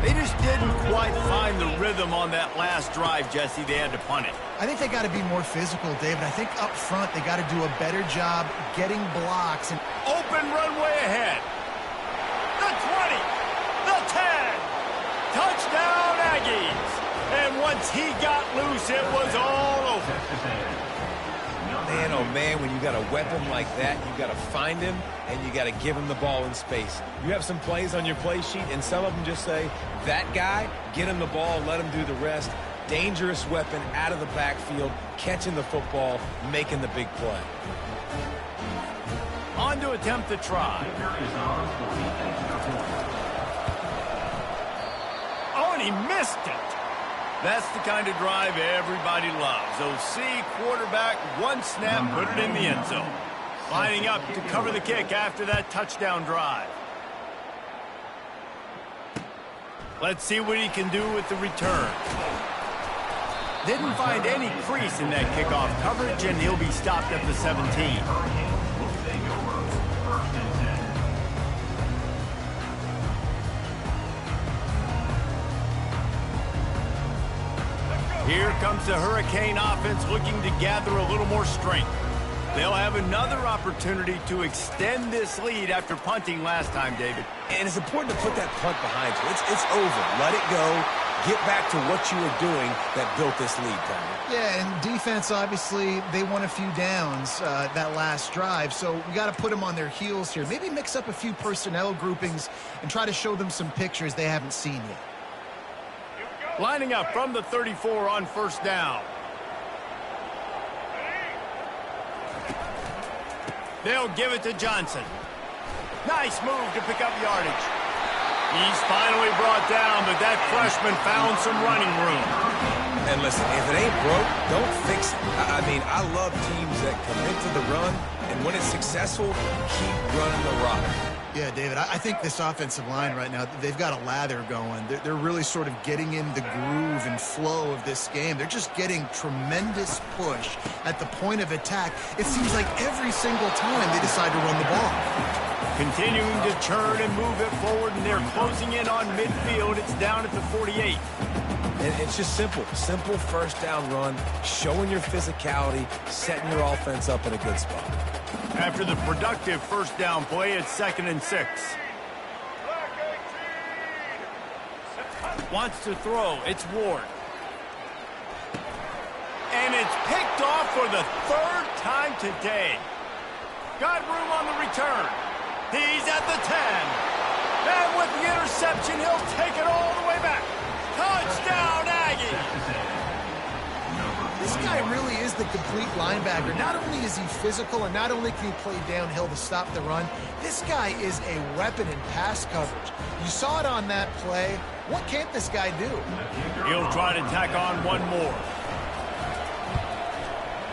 They just didn't quite find the rhythm on that last drive, Jesse. They had to punt it. I think they got to be more physical, David. I think up front they got to do a better job getting blocks. And open runway ahead. The 20, the 10. Touchdown, Aggies. And once he got loose, it was all over. Man, oh man, when you got a weapon like that, you got to find him and you got to give him the ball in space. You have some plays on your play sheet, and some of them just say, that guy, get him the ball, let him do the rest. Dangerous weapon out of the backfield, catching the football, making the big play. On to attempt the try. Oh, and he missed it. That's the kind of drive everybody loves. OC quarterback, one snap, put it in the end zone. Lining up to cover the kick after that touchdown drive. Let's see what he can do with the return. Didn't find any crease in that kickoff coverage, and he'll be stopped at the 17. Here comes the Hurricane offense looking to gather a little more strength. They'll have another opportunity to extend this lead after punting last time, David. And it's important to put that punt behind you. It's over. Let it go. Get back to what you were doing that built this lead, Palmer. Yeah, and defense, obviously, they won a few downs that last drive, so we got to put them on their heels here. Maybe mix up a few personnel groupings and try to show them some pictures they haven't seen yet. Lining up from the 34 on first down. They'll give it to Johnson. Nice move to pick up yardage. He's finally brought down, but that freshman found some running room. And listen, if it ain't broke, don't fix it. I mean, I love teams that commit to the run, and when it's successful, keep running the rock. Yeah, David, I think this offensive line right now, they've got a lather going. They're really sort of getting in the groove and flow of this game. They're just getting tremendous push at the point of attack. It seems like every single time they decide to run the ball. Continuing to churn and move it forward, and they're closing in on midfield. It's down at the 48. And it's just simple. Simple first down run, showing your physicality, setting your offense up in a good spot. After the productive first down play, it's 2nd and 6. Wants to throw. It's Ward. And it's picked off for the 3rd time today. Got room on the return. He's at the 10. And with the interception, he'll take it all the way back. Touchdown, Aggies! This guy really is the complete linebacker. Not only is he physical, and not only can he play downhill to stop the run, this guy is a weapon in pass coverage. You saw it on that play. What can't this guy do? He'll try to tack on one more.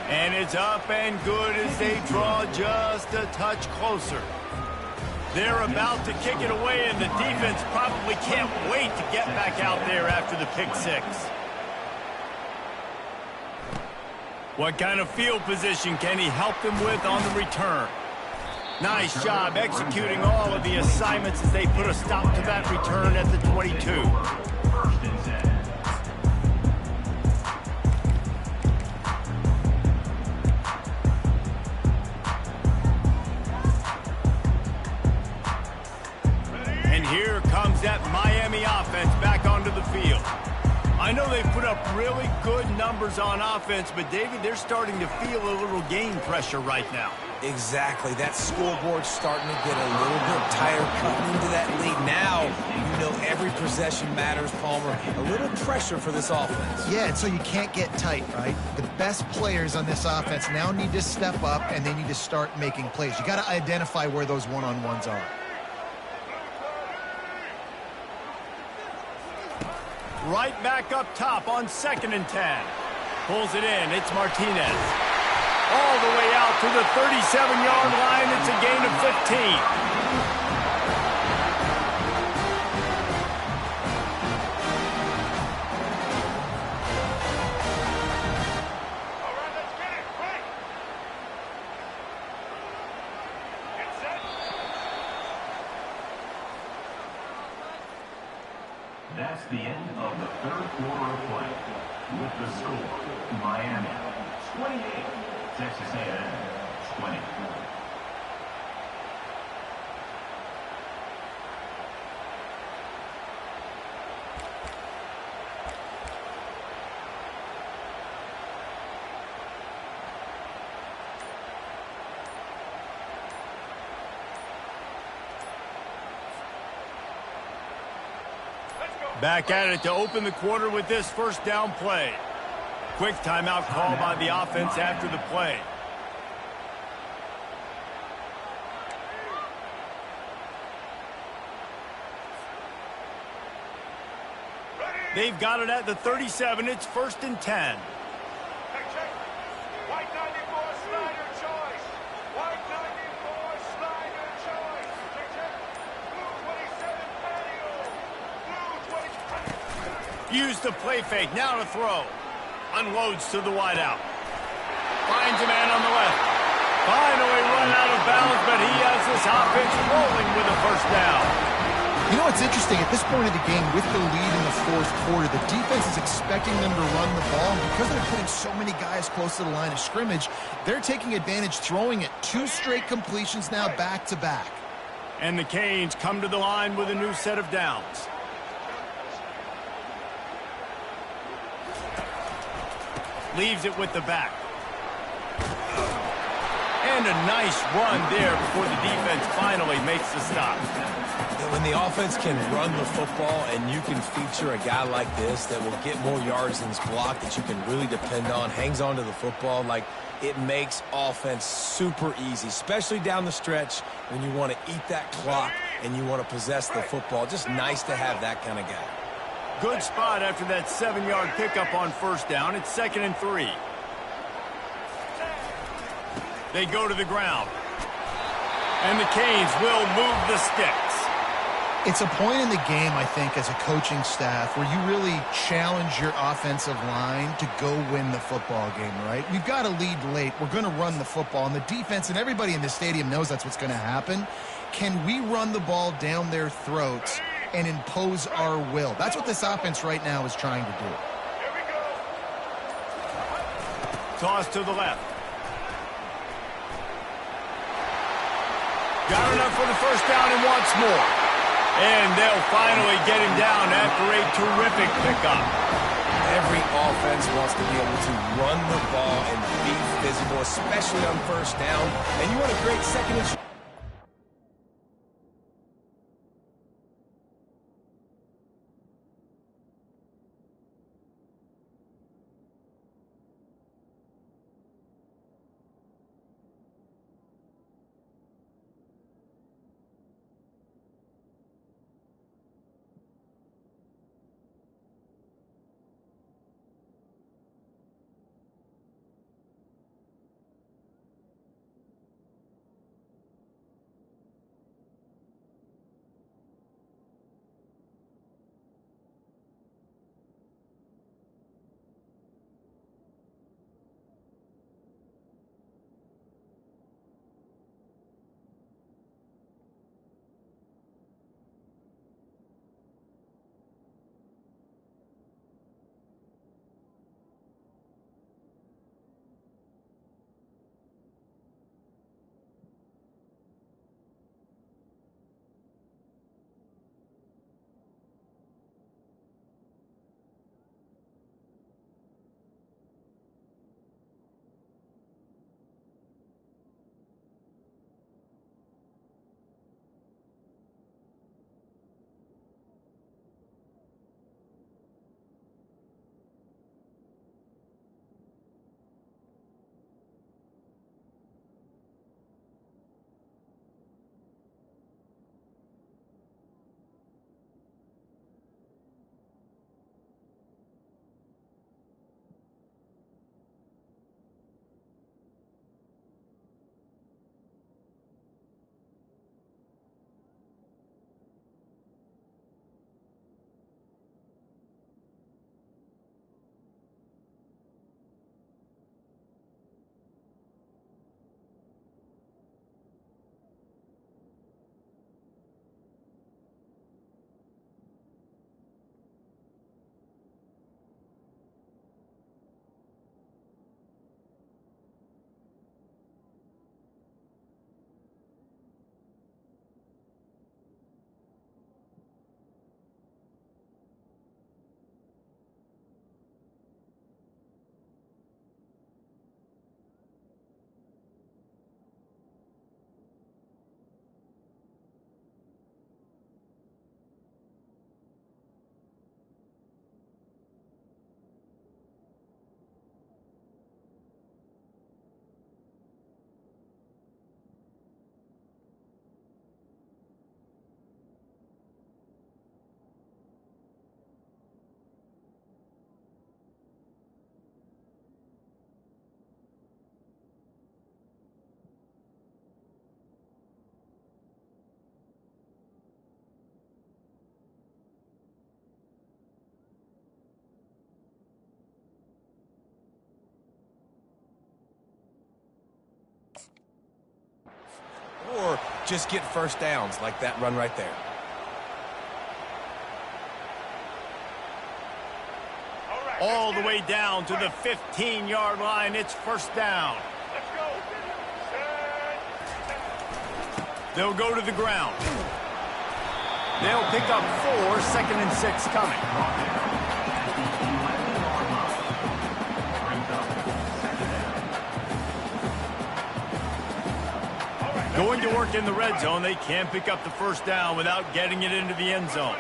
And it's up and good as they draw just a touch closer. They're about to kick it away, and the defense probably can't wait to get back out there after the pick 6. What kind of field position can he help them with on the return? Nice job executing all of the assignments as they put a stop to that return at the 22. And here comes that Miami offense back onto the field. I know they've put up really good numbers on offense, but, David, they're starting to feel a little game pressure right now. Exactly. That scoreboard's starting to get a little bit tired cutting into that lead. Now, you know every possession matters, Palmer. A little pressure for this offense. Yeah, and so you can't get tight, right? The best players on this offense now need to step up, and they need to start making plays. You got to identify where those one-on-ones are. Right back up top on 2nd and 10. Pulls it in. It's Martinez. All the way out to the 37-yard line. It's a gain of 15. That's the end of the third quarter of play. With the score, Miami 28, Texas A&M 20. Back at it to open the quarter with this first down play. Quick timeout call by the offense after the play. They've got it at the 37. It's 1st and 10. White 94 Slider choice. White 94 Slider choice. Blue 27 patio. Blue 20. Use the play fake. Now to throw. Unloads to the wideout. Finds a man on the left. Finally run out of bounds, but he has this offense rolling with a first down. You know what's interesting? At this point of the game, with the lead in the fourth quarter, the defense is expecting them to run the ball. And because they're putting so many guys close to the line of scrimmage, they're taking advantage, throwing it 2 straight completions now back-to-back. And the Canes come to the line with a new set of downs. Leaves it with the back. And a nice run there before the defense finally makes the stop. When the offense can run the football and you can feature a guy like this that will get more yards than his block, that you can really depend on, hangs on to the football, like, it makes offense super easy, especially down the stretch when you want to eat that clock and you want to possess the football. Just nice to have that kind of guy. Good spot after that 7-yard pickup on first down. It's 2nd and 3. They go to the ground. And the Canes will move the sticks. It's a point in the game, I think, as a coaching staff where you really challenge your offensive line to go win the football game, right? We've got to lead late. We're going to run the football. And the defense and everybody in the stadium knows that's what's going to happen. Can we run the ball down their throats and impose our will? That's what this offense right now is trying to do. Here we go. Toss to the left. Got enough for the first down and wants more. And they'll finally get him down after a terrific pickup. Every offense wants to be able to run the ball and be physical, especially on first down. And you want a great second and short. just get first downs like that run right there. All the way down to the 15-yard line. It's first down. Let's go. They'll go to the ground. They'll pick up 4, 2nd and 6 coming. Going to work in the red zone. They can't pick up the first down without getting it into the end zone.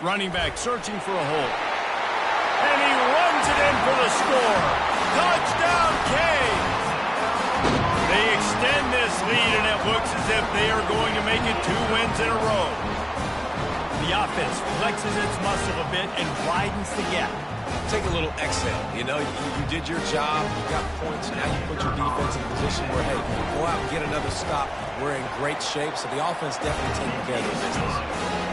Running back searching for a hole. And he runs it in for the score. Touchdown, Canes! They extend this lead, and it looks as if they are going to make it 2 wins in a row. The offense flexes its muscle a bit and widens the gap. Take a little exhale. You know, you did your job, you got points, now you put your defense in a position where, hey, go out and get another stop. We're in great shape, so the offense definitely taking care of their business.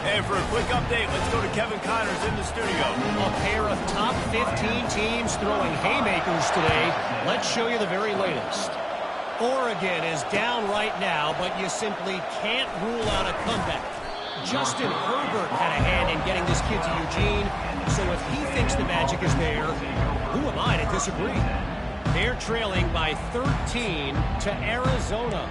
And for a quick update, let's go to Kevin Connors in the studio. A pair of top 15 teams throwing haymakers today. Let's show you the very latest. Oregon is down right now, but you simply can't rule out a comeback. Justin Herbert had a hand in getting this kid to Eugene, so if he thinks the magic is there, who am I to disagree? They're trailing by 13 to Arizona.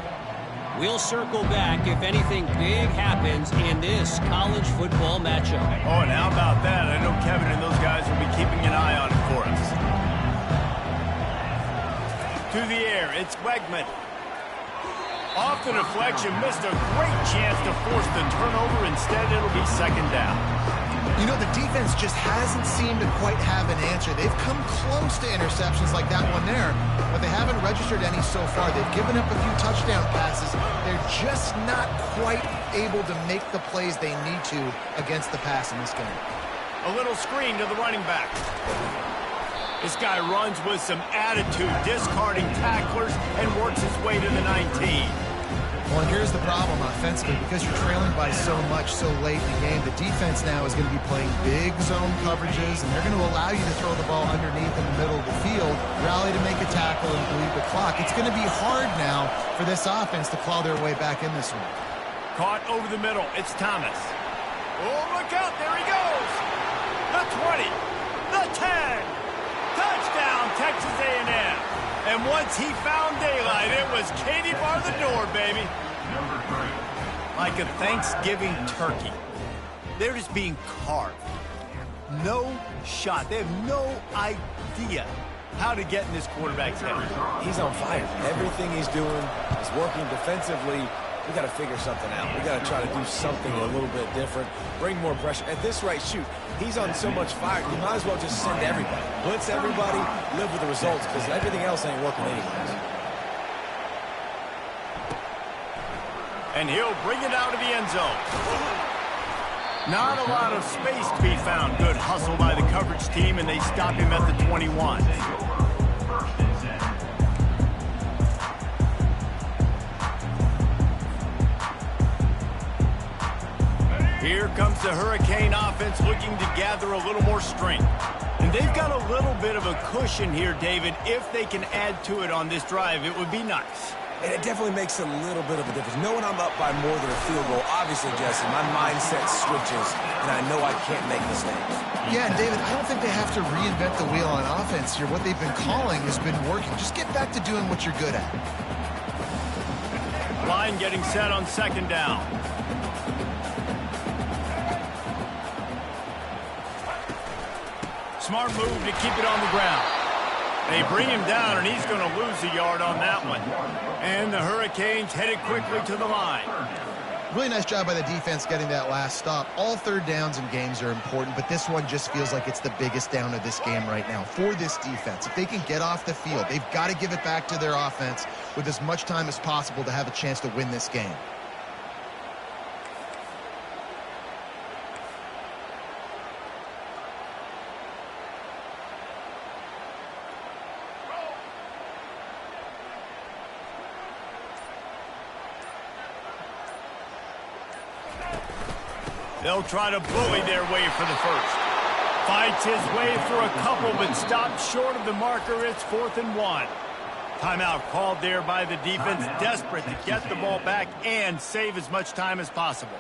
We'll circle back if anything big happens in this college football matchup. Oh, and how about that? I know Kevin and those guys will be keeping an eye on it for us. To the air, it's Wegman. Off the deflection, missed a great chance to force the turnover. Instead, it'll be 2nd down. You know, the defense just hasn't seemed to quite have an answer. They've come close to interceptions like that one there, but they haven't registered any so far. They've given up a few touchdown passes. They're just not quite able to make the plays they need to against the pass in this game. A little screen to the running back. This guy runs with some attitude, discarding tacklers, and works his way to the 19. Well, and here's the problem offensively. Because you're trailing by so much so late in the game, the defense now is going to be playing big zone coverages, and they're going to allow you to throw the ball underneath in the middle of the field, rally to make a tackle, and bleed the clock. It's going to be hard now for this offense to claw their way back in this one. Caught over the middle. It's Thomas. Oh, look out. There he goes. The 20. The 10. Touchdown, Texas A&M. And once he found daylight, it was Katie bar the door, baby. Like a Thanksgiving turkey. They're just being carved. No shot. They have no idea how to get in this quarterback's head. He's on fire. Everything he's doing is working defensively. We got to figure something out. We got to try to do something a little bit different, bring more pressure. At this rate, shoot, he's on so much fire, you might as well just send everybody. Blitz everybody, live with the results, because everything else ain't working anyways. And he'll bring it out of the end zone. Not a lot of space to be found. Good hustle by the coverage team, and they stop him at the 21. Here comes the Hurricane offense looking to gather a little more strength. And they've got a little bit of a cushion here, David. If they can add to it on this drive, it would be nice. And it definitely makes a little bit of a difference. Knowing I'm up by more than a field goal, obviously, Jesse, my mindset switches, and I know I can't make mistakes. Yeah, and David, I don't think they have to reinvent the wheel on offense here. What they've been calling has been working. Just get back to doing what you're good at. Line getting set on 2nd down. Smart move to keep it on the ground. They bring him down, and he's going to lose a yard on that one. And the Hurricanes headed quickly to the line. Really nice job by the defense getting that last stop. All 3rd downs in games are important, but this one just feels like it's the biggest down of this game right now for this defense. If they can get off the field, they've got to give it back to their offense with as much time as possible to have a chance to win this game. They'll try to bully their way for the first. Fights his way for a couple, but stops short of the marker. It's 4th and 1. Timeout called there by the defense, desperate to get the ball back and save as much time as possible.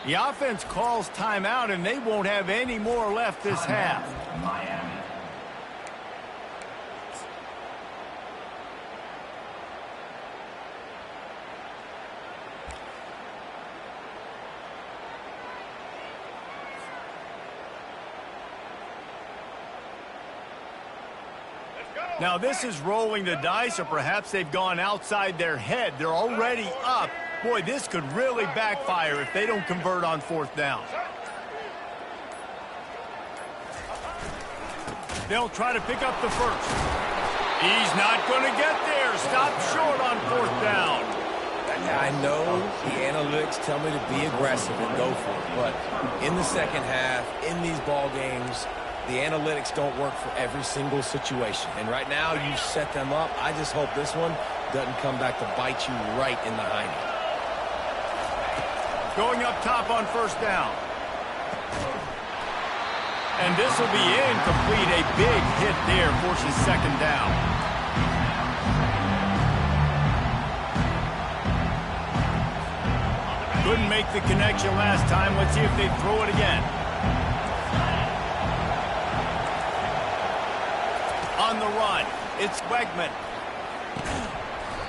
The offense calls timeout, and they won't have any more left this half. Miami. Now this is rolling the dice, or perhaps they've gone outside their head. They're already up. Boy, this could really backfire if they don't convert on 4th down. They'll try to pick up the first. He's not going to get there. Stop short on 4th down. I know the analytics tell me to be aggressive and go for it, but in the second half, in these ball games, the analytics don't work for every single situation. And right now, you've set them up. I just hope this one doesn't come back to bite you right in the hiney. Going up top on 1st down. And this will be incomplete. A big hit there forces 2nd down. Couldn't make the connection last time. Let's see if they throw it again. On the run, it's Wegman.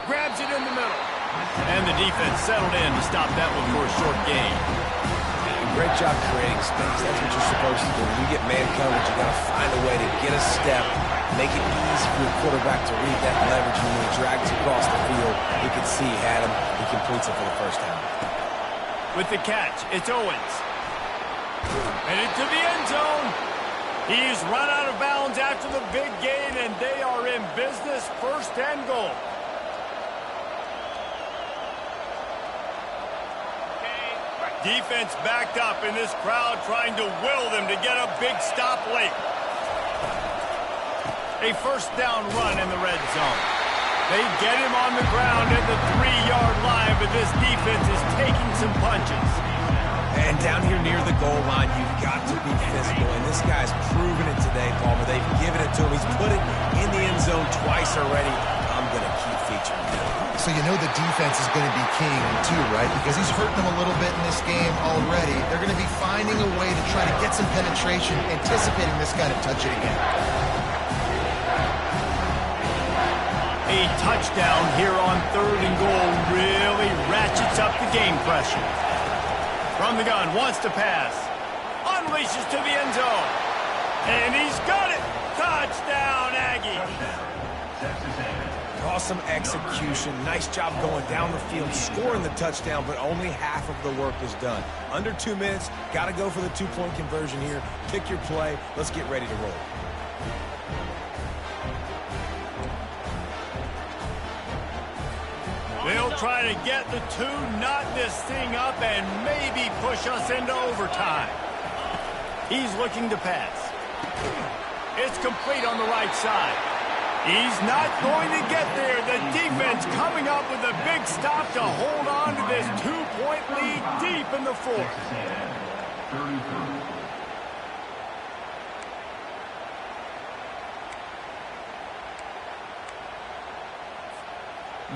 Grabs it in the middle. And the defense settled in to stop that one for a short gain. Great job creating space. That's what you're supposed to do. When you get man coverage, you got to find a way to get a step, make it easy for your quarterback to read that leverage. And when he drags across the field, you can see he had him. He completes it for the first down. With the catch, it's Owens. And into the end zone. He's run out of bounds after the big gain, and they are in business. 1st and goal. Defense backed up in this crowd trying to will them to get a big stop late. A 1st down run in the red zone. They get him on the ground at the 3-yard line, but this defense is taking some punches. And down here near the goal line, you've got to be physical. And this guy's proven it today, Palmer. They've given it to him. He's put it in the end zone twice already. I'm going to keep featuring him. So you know the defense is going to be king, too, right? Because he's hurting them a little bit in this game already. They're going to be finding a way to try to get some penetration, anticipating this guy to touch it again. A touchdown here on 3rd and goal really ratchets up the game pressure. From the gun, wants to pass. Unleashes to the end zone. And he's got it. Touchdown, Aggie. Awesome execution. Nice job going down the field, scoring the touchdown, but only half of the work is done. Under 2 minutes, got to go for the 2-point conversion here. Pick your play. Let's get ready to roll. They'll try to get the 2, knot this thing up, and maybe push us into overtime. He's looking to pass. It's complete on the right side. He's not going to get there. The defense coming up with a big stop to hold on to this 2-point lead deep in the 4th.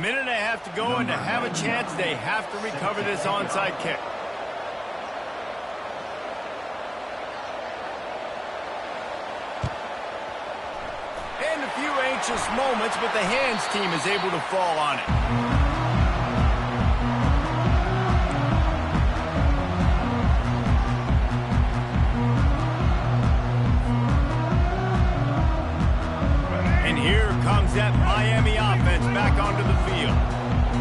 Minute and a half to go, and to have a chance, they have to recover this onside kick. And a few anxious moments, but the hands team is able to fall on it. And here comes that Miami offense back onto the field.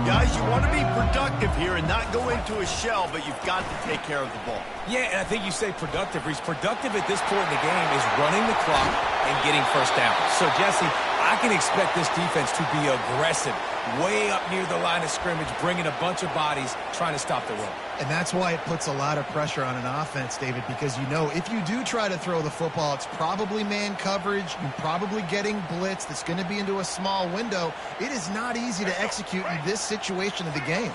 Guys, you want to be productive here and not go into a shell, but you've got to take care of the ball. Yeah, and I think you say productive. He's productive at this point in the game is running the clock and getting 1st down. So, Jesse, I can expect this defense to be aggressive way up near the line of scrimmage, bringing a bunch of bodies, trying to stop the run. And that's why it puts a lot of pressure on an offense, David, because you know if you do try to throw the football, it's probably man coverage. You're probably getting blitz that's going to be into a small window. It is not easy to execute in this situation of the game.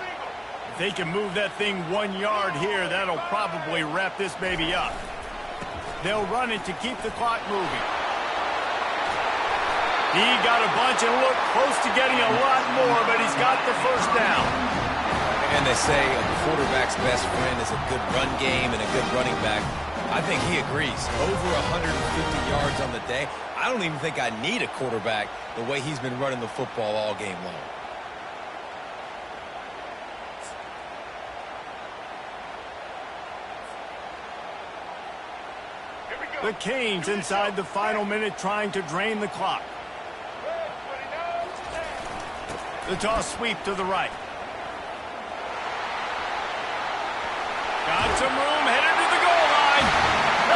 If they can move that thing 1 yard here, that'll probably wrap this baby up. They'll run it to keep the clock moving. He got a bunch and looked close to getting a lot more, but he's got the first down. And they say a quarterback's best friend is a good run game and a good running back. I think he agrees. Over 150 yards on the day. I don't even think I need a quarterback the way he's been running the football all game long. The Canes inside the final minute trying to drain the clock. The toss sweep to the right. Got some room, headed to the goal line.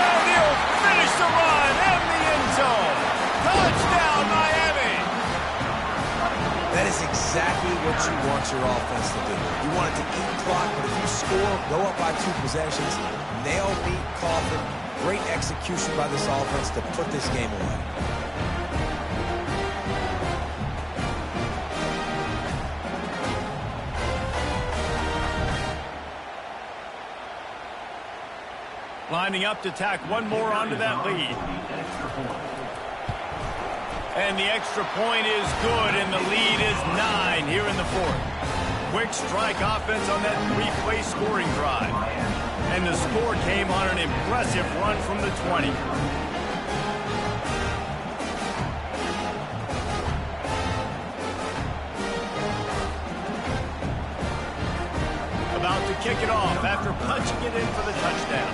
And he'll finish the run and the end zone. Touchdown, Miami. That is exactly what you want your offense to do. You want it to eat clock, but if you score, go up by 2 possessions, nail beat Coffin. Great execution by this offense to put this game away. Lining up to tack one more onto that lead. And the extra point is good, and the lead is 9 here in the fourth. Quick strike offense on that 3-play scoring drive. And the score came on an impressive run from the 20. About to kick it off after punching it in for the touchdown.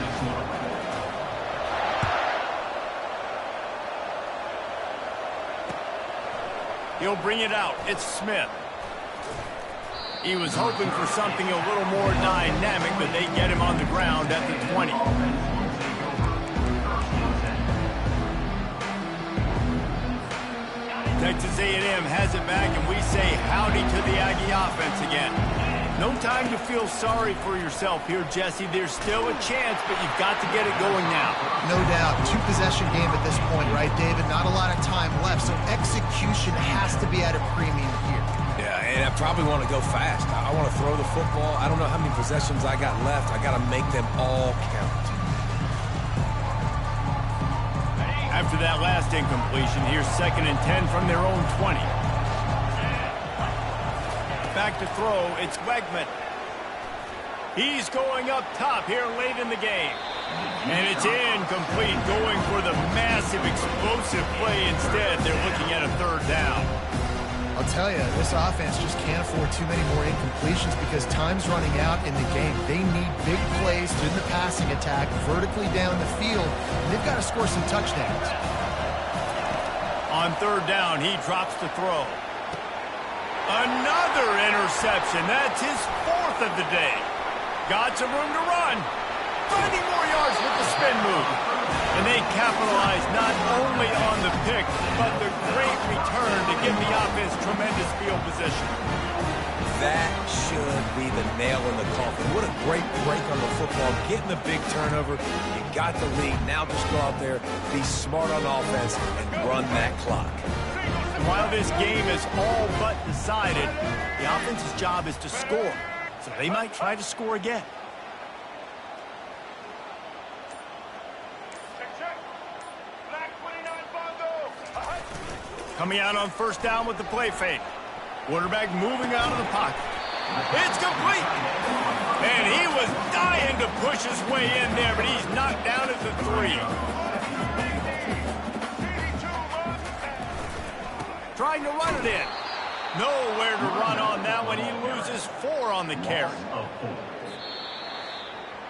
He'll bring it out. It's Smith. He was hoping for something a little more dynamic, but they get him on the ground at the 20. Texas A&M has it back, and we say howdy to the Aggie offense again. No time to feel sorry for yourself here, Jesse. There's still a chance, but you've got to get it going now. No doubt. 2-possession game at this point, right, David? Not a lot of time left, so execution has to be at a premium here. Yeah, and I probably want to go fast. I want to throw the football. I don't know how many possessions I got left. I got to make them all count. After that last incompletion, here's 2nd and 10 from their own 20. Back to throw, it's Wegman. He's going up top here late in the game. And it's incomplete, going for the massive explosive play instead. They're looking at a 3rd down. I'll tell you, this offense just can't afford too many more incompletions because time's running out in the game. They need big plays in the passing attack, vertically down the field, and they've got to score some touchdowns. On 3rd down, he drops to throw. Another interception. That's his 4th of the day. Got some room to run. Finding more yards with the spin move. And they capitalize not only on the pick, but the great return to give the offense tremendous field position. That should be the nail in the coffin. What a great break on the football. Getting the big turnover. You got the lead. Now just go out there, be smart on offense, and run that clock. And while this game is all but decided, the offense's job is to score. So they might try to score again. Coming out on 1st down with the play fake. Quarterback moving out of the pocket. It's complete. And he was dying to push his way in there, but he's knocked down at the 3. Trying to run it in. Nowhere to run on that one. He loses 4 on the carry.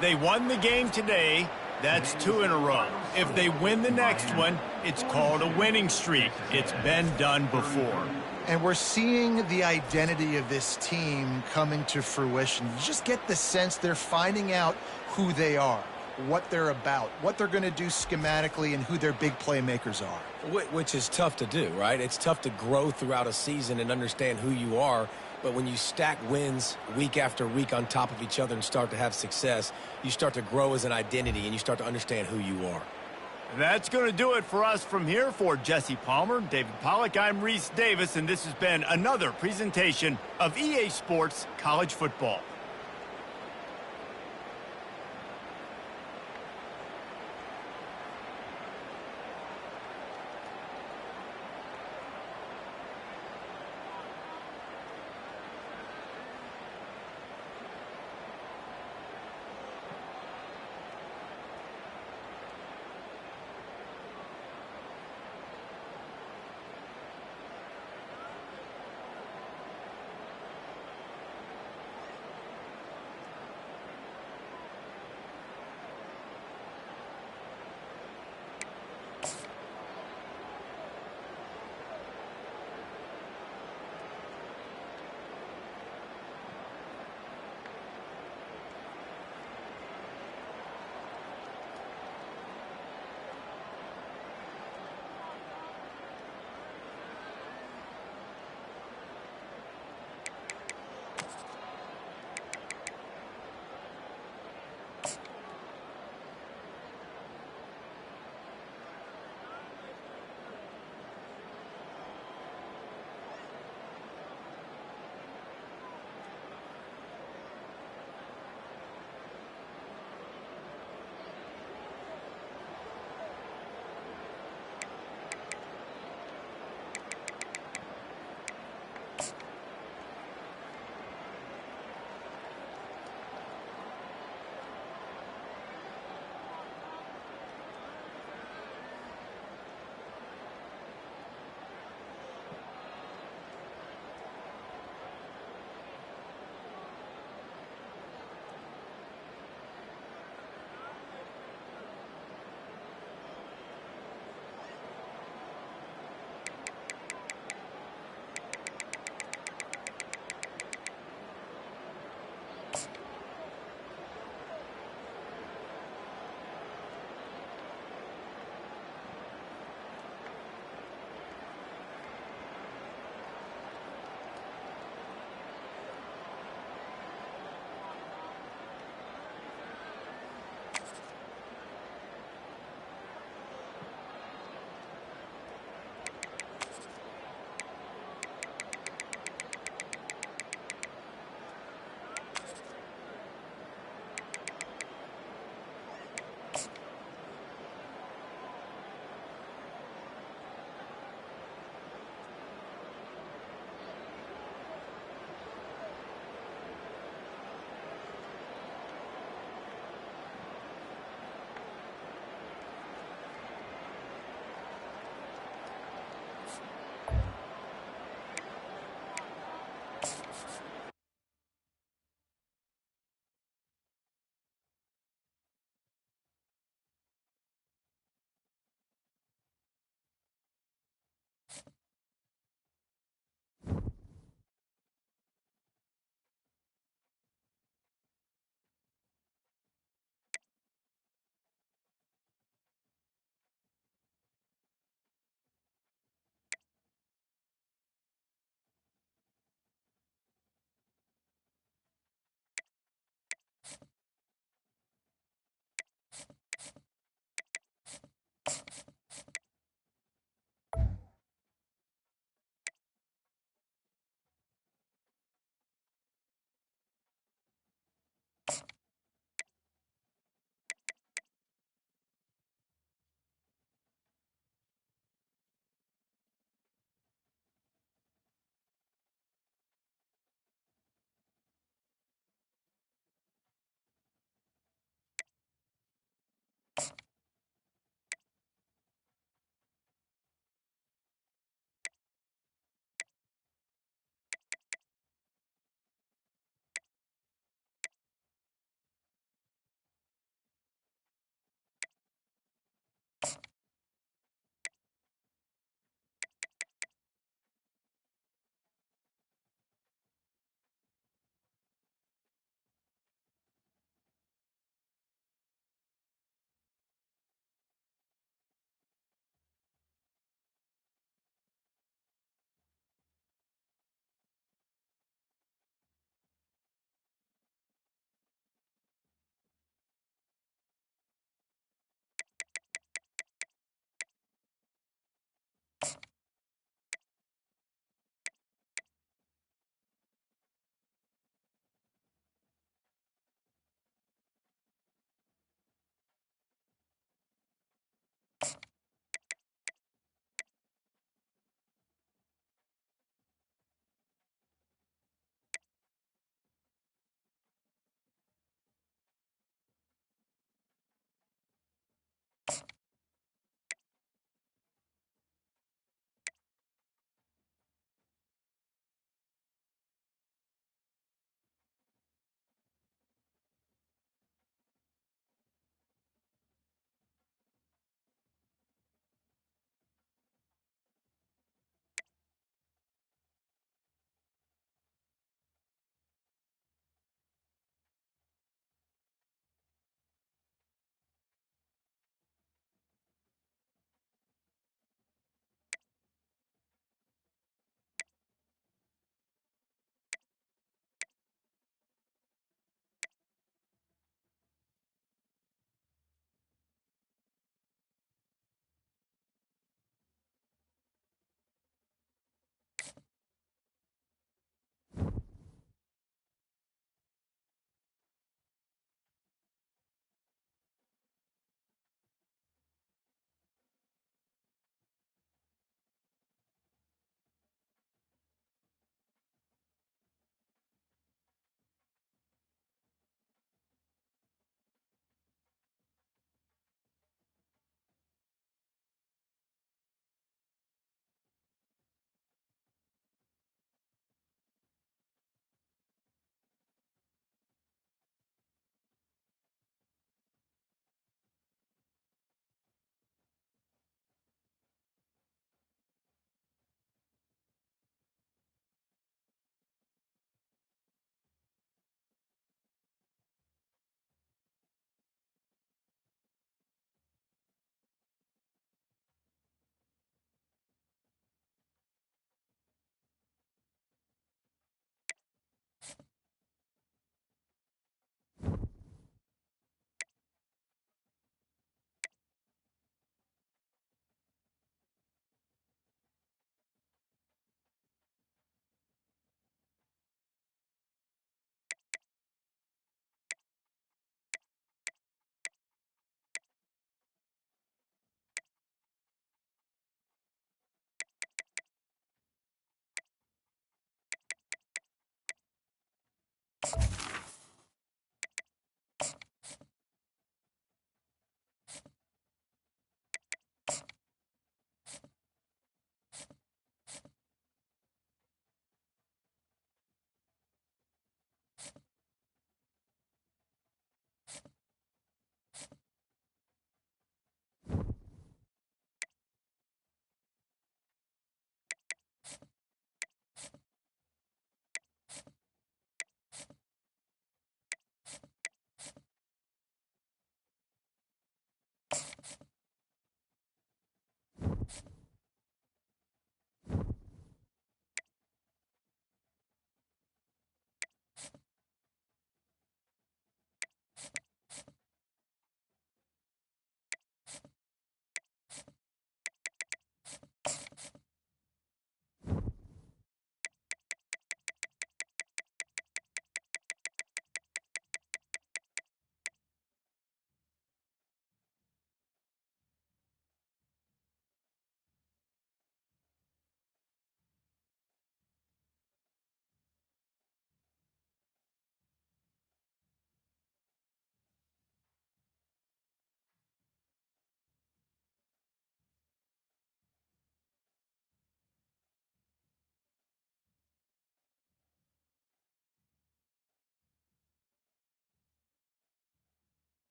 They won the game today. That's 2 in a row. If they win the next one, it's called a winning streak. It's been done before. And we're seeing the identity of this team coming to fruition. You just get the sense they're finding out who they are. what they're about, what they're going to do schematically, and who their big playmakers are. Which is tough to do, right? It's tough to grow throughout a season and understand who you are. But when you stack wins week after week on top of each other and start to have success, you start to grow as an identity and you start to understand who you are. That's going to do it for us from here. For Jesse Palmer, David Pollack, I'm Reese Davis, and this has been another presentation of EA Sports College Football.